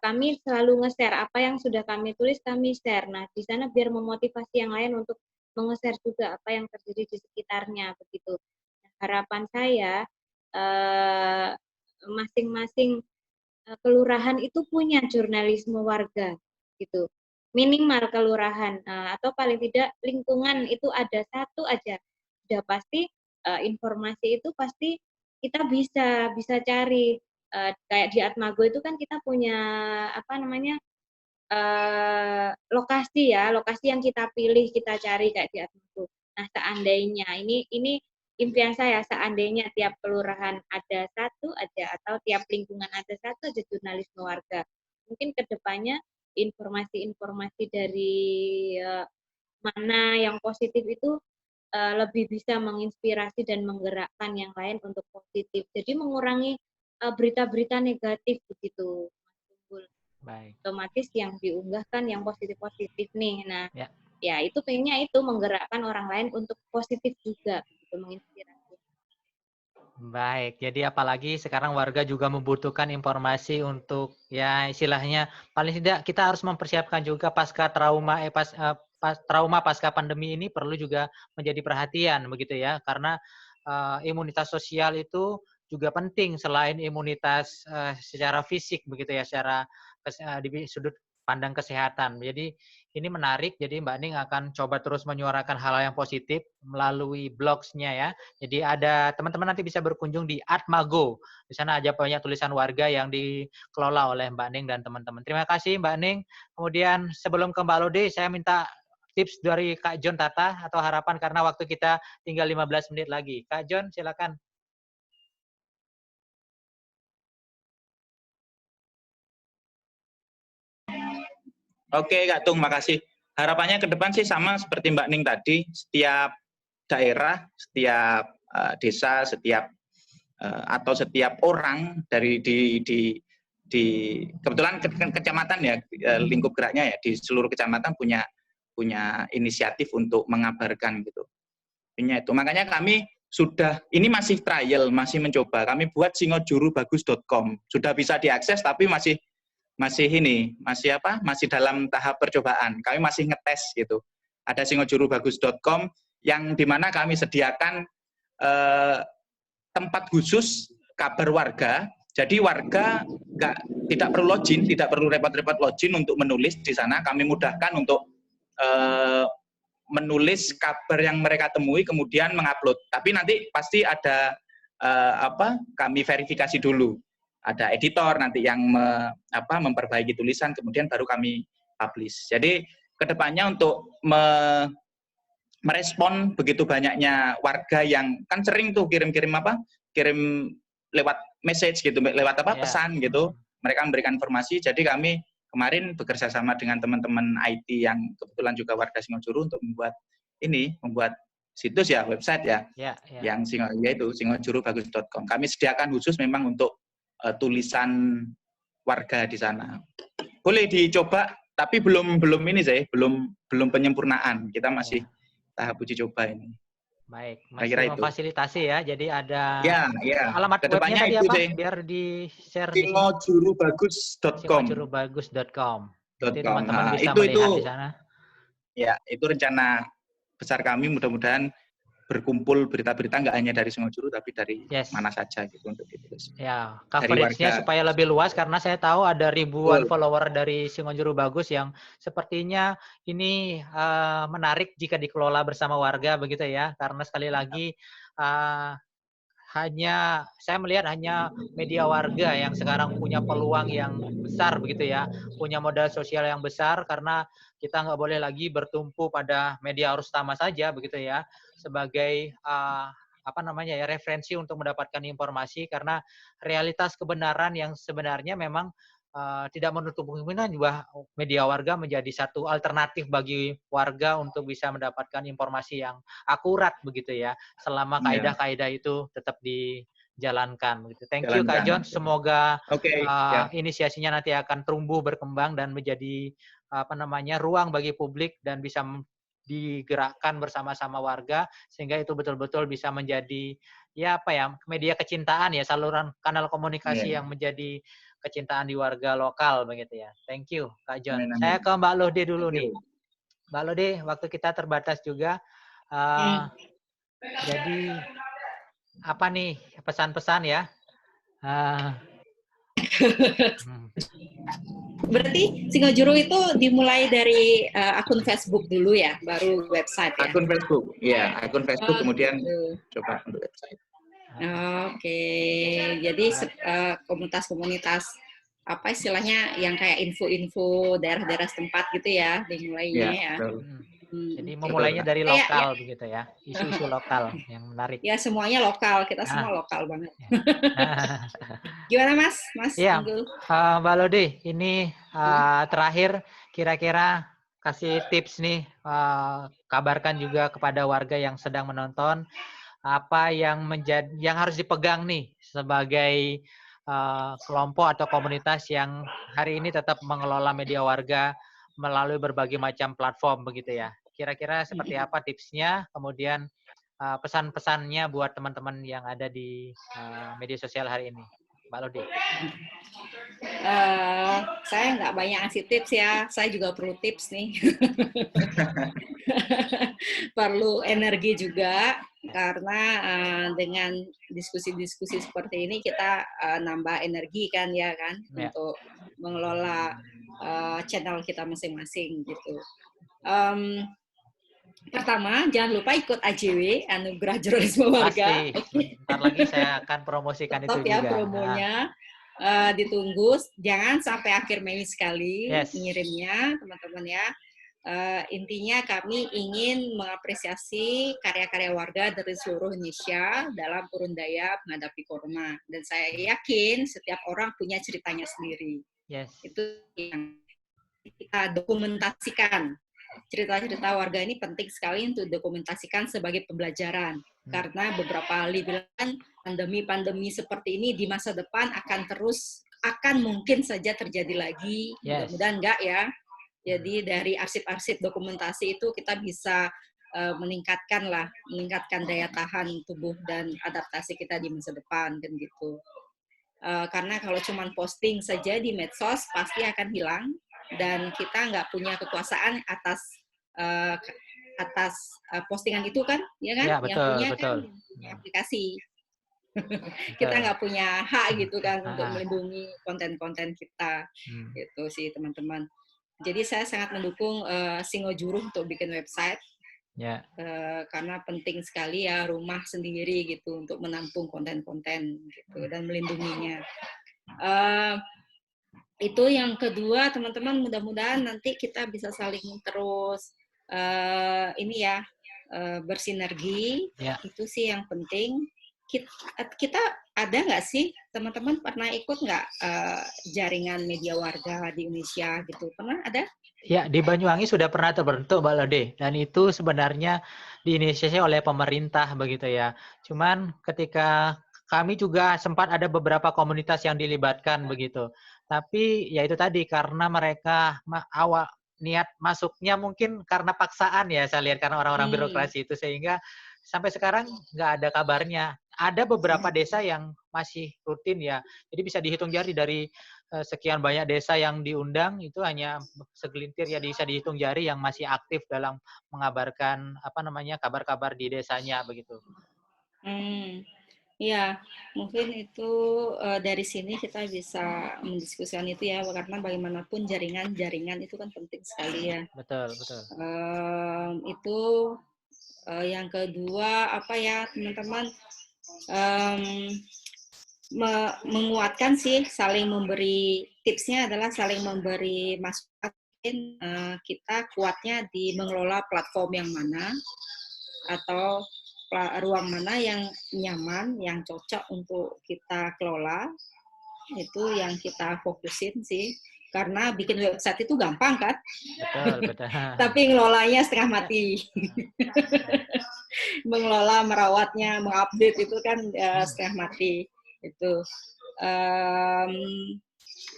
kami selalu nge-share apa yang sudah kami tulis, kami share. Nah, di sana biar memotivasi yang lain untuk menge-share juga apa yang terjadi di sekitarnya begitu. Harapan saya masing-masing kelurahan itu punya jurnalisme warga gitu. Minimal kelurahan atau paling tidak lingkungan itu ada satu aja. Sudah pasti informasi itu pasti kita bisa cari. Kayak di Atmago itu kan kita punya apa namanya lokasi ya, lokasi yang kita pilih, kita cari kayak di Atmago. Nah, seandainya ini impian saya, seandainya tiap kelurahan ada satu aja atau tiap lingkungan ada satu aja jurnalisme warga, mungkin kedepannya informasi-informasi dari mana yang positif itu lebih bisa menginspirasi dan menggerakkan yang lain untuk positif. Jadi mengurangi berita-berita negatif begitu. Baik. Otomatis yang diunggah kan yang positif-positif nih. Nah, ya itu pengennya itu menggerakkan orang lain untuk positif juga, gitu, menginspirasi. Baik, jadi apalagi sekarang warga juga membutuhkan informasi untuk ya istilahnya paling tidak kita harus mempersiapkan juga pasca trauma trauma pasca pandemi ini perlu juga menjadi perhatian begitu ya, karena imunitas sosial itu juga penting selain imunitas secara fisik begitu ya, secara di sudut pandang kesehatan. Jadi ini menarik, jadi Mbak Ning akan coba terus menyuarakan hal yang positif melalui blogs-nya ya. Jadi ada teman-teman nanti bisa berkunjung di Atmago. Di sana aja banyak tulisan warga yang dikelola oleh Mbak Ning dan teman-teman. Terima kasih Mbak Ning. Kemudian sebelum ke Mbak Lode, saya minta tips dari Kak John Tata atau harapan karena waktu kita tinggal 15 menit lagi. Kak John, silakan. Oke Kak Tung, makasih. Harapannya ke depan sih sama seperti Mbak Ning tadi, setiap daerah, setiap desa, setiap atau setiap orang dari di kebetulan kecamatan ya, lingkup geraknya ya di seluruh kecamatan punya inisiatif untuk mengabarkan gitu. Itu makanya kami sudah, ini masih trial, masih mencoba. Kami buat singojurubagus.com, sudah bisa diakses tapi masih dalam tahap percobaan. Kami masih ngetes gitu. Ada singojurubagus.com yang dimana kami sediakan tempat khusus kabar warga. Jadi warga tidak perlu login, tidak perlu repot-repot login untuk menulis di sana. Kami mudahkan untuk menulis kabar yang mereka temui kemudian mengupload. Tapi nanti pasti ada kami verifikasi dulu. Ada editor nanti yang memperbaiki tulisan, kemudian baru kami publish. Jadi kedepannya untuk merespon begitu banyaknya warga yang kan sering tuh kirim lewat message gitu, lewat pesan gitu. Mereka memberikan informasi. Jadi kami kemarin bekerja sama dengan teman-teman IT yang kebetulan juga warga Singojuru untuk membuat situs ya, website ya. Yang singojurubagus.com. Kami sediakan khusus memang untuk tulisan warga di sana. Boleh dicoba, tapi belum ini saya, belum penyempurnaan. Kita masih tahap uji coba ini. Baik, masih memfasilitasi ya. Jadi ada alamat kedepannya webnya tadi itu apa? sih. Biar di-share di singojurubagus.com. singojurubagus.com. Jadi teman-teman bisa melihat di sana. Ya, itu rencana besar kami, mudah-mudahan berkumpul berita-berita nggak hanya dari Singojuru tapi dari mana saja gitu untuk ditulis. Ya, coverage-nya supaya lebih luas karena saya tahu ada ribuan follower dari Singojuru Bagus yang sepertinya ini menarik jika dikelola bersama warga begitu ya. Karena sekali lagi saya melihat hanya media warga yang sekarang punya peluang yang besar begitu ya, punya modal sosial yang besar karena kita nggak boleh lagi bertumpu pada media arus utama saja begitu ya, sebagai referensi untuk mendapatkan informasi karena realitas kebenaran yang sebenarnya memang tidak menutup kemungkinan juga media warga menjadi satu alternatif bagi warga untuk bisa mendapatkan informasi yang akurat begitu ya, selama kaidah-kaidah itu tetap dijalankan begitu. Thank you Kak John, semoga inisiasinya nanti akan tumbuh berkembang dan menjadi ruang bagi publik dan bisa digerakkan bersama-sama warga sehingga itu betul-betul bisa menjadi ya apa ya media kecintaan ya, saluran kanal komunikasi yang menjadi kecintaan di warga lokal begitu ya. Thank you Kak John. Amin, amin. Saya ke Mbak Lode dulu Thank nih. you. Mbak Lode, waktu kita terbatas juga. Jadi apa nih pesan-pesan ya? Berarti Singojuru itu dimulai dari akun Facebook dulu ya, baru website ya? Akun Facebook, ya akun Facebook kemudian coba untuk website. Oke, jadi komunitas-komunitas apa istilahnya yang kayak info-info daerah-daerah setempat gitu ya dimulainya ya. Jadi memulainya dari lokal begitu ya, isu-isu lokal yang menarik. Ya semuanya lokal, kita semua lokal banget. Gimana Mas? Iya, Mbak Lode, ini terakhir kira-kira kasih tips nih, kabarkan juga kepada warga yang sedang menonton apa yang harus dipegang nih sebagai kelompok atau komunitas yang hari ini tetap mengelola media warga melalui berbagai macam platform begitu ya. Kira-kira seperti apa tipsnya, kemudian pesan-pesannya buat teman-teman yang ada di media sosial hari ini. Mbak Lode. Saya nggak banyak ngasih tips ya, saya juga perlu tips nih. Perlu energi juga, karena dengan diskusi-diskusi seperti ini kita nambah energi kan ya kan, untuk mengelola channel kita masing-masing gitu. Pertama, jangan lupa ikut AJW, Anugerah Jurnalisme Warga. Pasti. Bentar lagi saya akan promosikan itu juga. Ya promonya. Ditunggu, jangan sampai akhir Mei sekali ngirimnya, teman-teman ya. Intinya kami ingin mengapresiasi karya-karya warga dari seluruh Indonesia dalam urun daya menghadapi corona. Dan saya yakin setiap orang punya ceritanya sendiri. Itu yang kita dokumentasikan. Cerita-cerita warga ini penting sekali untuk dokumentasikan sebagai pembelajaran. Karena beberapa kali bilang pandemi-pandemi seperti ini di masa depan akan mungkin saja terjadi lagi. Mudah-mudahan enggak ya. Jadi dari arsip-arsip dokumentasi itu kita bisa meningkatkan daya tahan tubuh dan adaptasi kita di masa depan kan gitu. Karena kalau cuma posting saja di medsos pasti akan hilang dan kita nggak punya kekuasaan atas postingan itu kan, ya kan? Ya, betul, yang punya betul. Kan aplikasi. Kita nggak punya hak gitu kan untuk melindungi konten-konten kita, gitu sih teman-teman. Jadi saya sangat mendukung Singojuru untuk bikin website, karena penting sekali ya rumah sendiri gitu untuk menampung konten-konten gitu dan melindunginya. Itu yang kedua teman-teman, mudah-mudahan nanti kita bisa saling terus bersinergi. Itu sih yang penting. Kita ada nggak sih teman-teman pernah ikut nggak jaringan media warga di Indonesia gitu, pernah ada? Ya, di Banyuwangi sudah pernah terbentuk Mbak Lode, dan itu sebenarnya diinisiasi oleh pemerintah begitu ya. Cuman ketika kami juga sempat ada beberapa komunitas yang dilibatkan begitu. Tapi ya itu tadi karena mereka awal niat masuknya mungkin karena paksaan ya saya lihat karena orang-orang birokrasi itu sehingga sampai sekarang nggak ada kabarnya. Ada beberapa desa yang masih rutin ya. Jadi bisa dihitung jari dari sekian banyak desa yang diundang itu hanya segelintir ya bisa dihitung jari yang masih aktif dalam mengabarkan kabar-kabar di desanya begitu. Ya, mungkin itu dari sini kita bisa mendiskusikan itu ya, karena bagaimanapun jaringan itu kan penting sekali ya. Betul. Itu yang kedua apa ya teman-teman, menguatkan sih, saling memberi tipsnya adalah saling memberi masukan. Kita kuatnya di mengelola platform yang mana atau ruang mana yang nyaman, yang cocok untuk kita kelola, itu yang kita fokusin sih. Karena bikin website itu gampang kan? Betul. Tapi ngelolanya setengah mati. Mengelola, merawatnya, mengupdate itu kan setengah mati. Itu.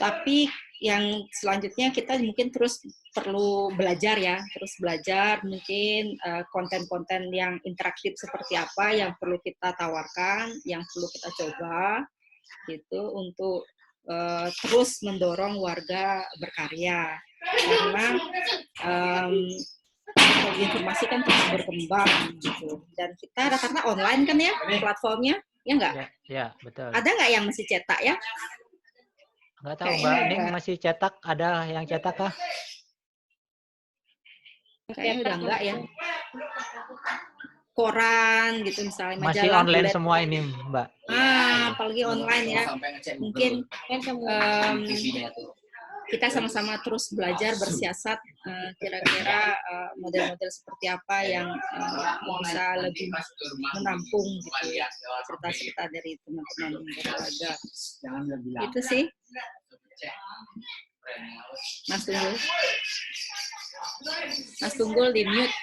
Tapi yang selanjutnya kita mungkin terus perlu belajar ya, terus belajar mungkin konten-konten yang interaktif seperti apa yang perlu kita tawarkan, yang perlu kita coba gitu untuk terus mendorong warga berkarya, karena informasi kan terus berkembang gitu, dan kita rata-rata online kan ya platformnya, ya nggak? Ya, betul. Ada nggak yang masih cetak ya? Nggak tahu Mbak Ning masih cetak, ada yang cetak kah? Kayaknya udah enggak ya. Koran gitu misalnya, masih majalah online bulet. semua ini Mbak. Apalagi online ya. Mungkin kita sama-sama terus belajar bersiasat kira-kira model-model seperti apa yang bisa lebih menampung gitu ya cerita-cerita dari teman-teman berolahraga. Itu sih. Mas Tunggul. Mas Tunggul di mute.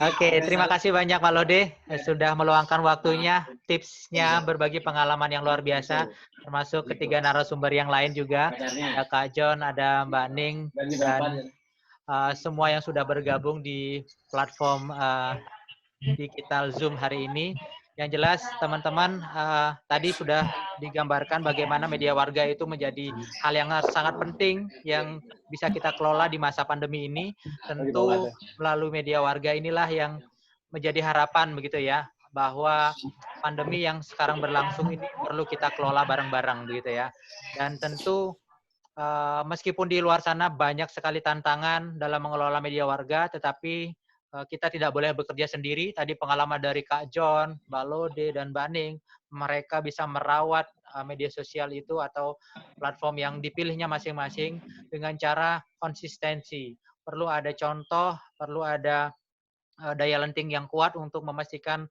Oke, terima kasih banyak Pak Lode sudah meluangkan waktunya, tipsnya, berbagi pengalaman yang luar biasa, termasuk ketiga narasumber yang lain juga, ada Kak John, ada Mbak Ning, dan semua yang sudah bergabung di platform digital Zoom hari ini. Yang jelas teman-teman tadi sudah digambarkan bagaimana media warga itu menjadi hal yang sangat penting yang bisa kita kelola di masa pandemi ini. Tentu melalui media warga inilah yang menjadi harapan begitu ya, bahwa pandemi yang sekarang berlangsung ini perlu kita kelola bareng-bareng begitu ya. Dan tentu meskipun di luar sana banyak sekali tantangan dalam mengelola media warga, tetapi kita tidak boleh bekerja sendiri. Tadi pengalaman dari Kak John, Mbak Lode, dan Mbak Ning, mereka bisa merawat media sosial itu atau platform yang dipilihnya masing-masing dengan cara konsistensi. Perlu ada contoh, perlu ada daya lenting yang kuat untuk memastikan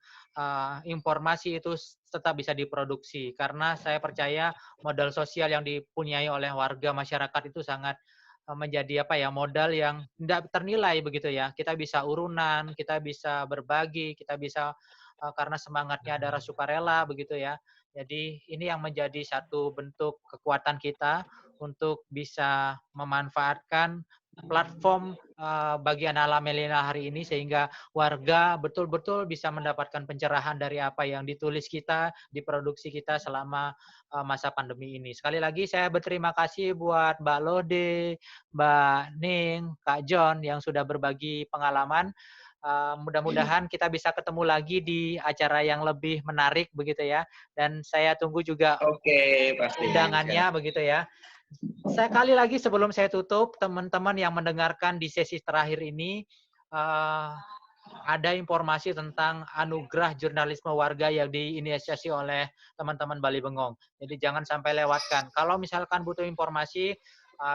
informasi itu tetap bisa diproduksi. Karena saya percaya modal sosial yang dipunyai oleh warga masyarakat itu sangat menjadi modal yang tidak ternilai begitu ya. Kita bisa urunan, kita bisa berbagi, kita bisa karena semangatnya darah sukarela begitu ya. Jadi ini yang menjadi satu bentuk kekuatan kita untuk bisa memanfaatkan platform bagian alam milenial hari ini sehingga warga betul-betul bisa mendapatkan pencerahan dari apa yang ditulis kita, diproduksi kita selama masa pandemi ini. Sekali lagi saya berterima kasih buat Mbak Lode, Mbak Ning, Kak John yang sudah berbagi pengalaman. Mudah-mudahan kita bisa ketemu lagi di acara yang lebih menarik begitu ya. Dan saya tunggu juga undangannya begitu ya. Sekali lagi sebelum saya tutup, teman-teman yang mendengarkan di sesi terakhir ini, ada informasi tentang anugerah jurnalisme warga yang diinisiasi oleh teman-teman Bali Bengong. Jadi jangan sampai lewatkan. Kalau misalkan butuh informasi,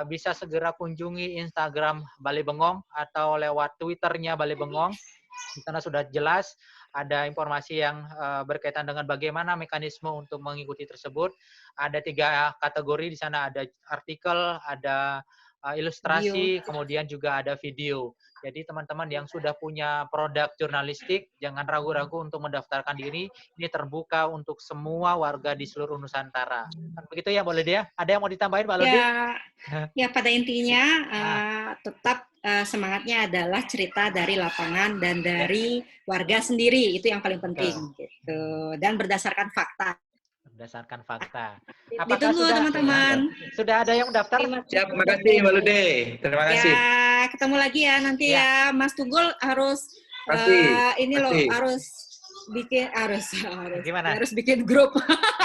bisa segera kunjungi Instagram Bali Bengong atau lewat Twitternya Bali Bengong. Di sana sudah jelas ada informasi yang berkaitan dengan bagaimana mekanisme untuk mengikuti tersebut. Ada 3 kategori di sana, ada artikel, ada ilustrasi, kemudian juga ada video. Jadi teman-teman yang sudah punya produk jurnalistik, jangan ragu-ragu untuk mendaftarkan diri. Ini terbuka untuk semua warga di seluruh Nusantara. Begitu ya, boleh dia? Ada yang mau ditambahin, Mbak Lodi? Ya, pada intinya tetap semangatnya adalah cerita dari lapangan dan dari warga sendiri, itu yang paling penting gitu. Dan berdasarkan fakta. Berdasarkan fakta. Ditunggu teman-teman. Sudah ada yang daftar? Siap, terima kasih Mbak Lude. Terima kasih. Ya, ketemu lagi ya nanti ya. Mas Tunggul harus harus bikin grup.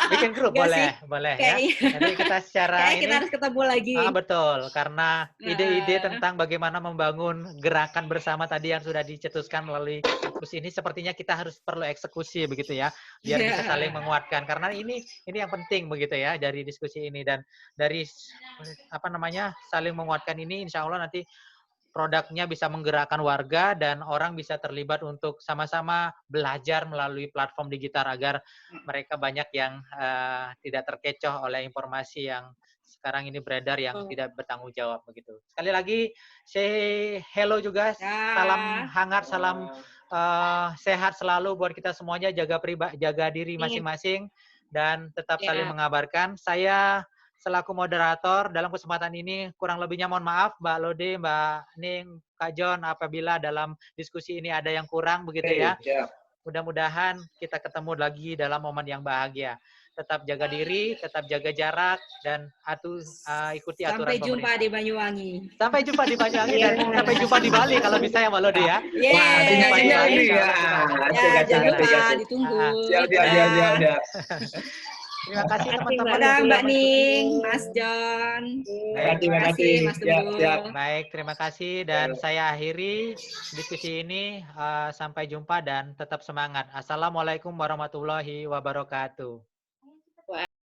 Bikin grup boleh ya. Nanti kita secara kita harus ketemu lagi. Betul, karena ide-ide tentang bagaimana membangun gerakan bersama tadi yang sudah dicetuskan melalui diskusi ini sepertinya kita harus perlu eksekusi begitu ya, biar bisa saling menguatkan. Karena ini yang penting begitu ya dari diskusi ini, dan dari saling menguatkan ini insya Allah nanti produknya bisa menggerakkan warga dan orang bisa terlibat untuk sama-sama belajar melalui platform digital agar mereka banyak yang tidak terkecoh oleh informasi yang sekarang ini beredar yang tidak bertanggung jawab begitu. Sekali lagi say hello juga, salam hangat, salam sehat selalu buat kita semuanya, jaga diri masing-masing dan tetap saling mengabarkan. Saya selaku moderator dalam kesempatan ini kurang lebihnya mohon maaf Mbak Lode, Mbak Ning, Kak John apabila dalam diskusi ini ada yang kurang begitu ya. Mudah-mudahan kita ketemu lagi dalam momen yang bahagia. Tetap jaga diri, tetap jaga jarak, dan ikuti aturan Sampai jumpa pemerintah. di Banyuwangi. Sampai jumpa di Banyuwangi dan sampai jumpa di Bali kalau bisa ya Mbak Lode ya. Wah, sinyal ini ya. Jangan lupa ditunggu. Siap. Terima kasih teman-teman. Dadah Mbak Ning, Mas John. Terima kasih Mas Tunggul. Baik, terima kasih dan saya akhiri diskusi ini. Sampai jumpa dan tetap semangat. Assalamualaikum warahmatullahi wabarakatuh.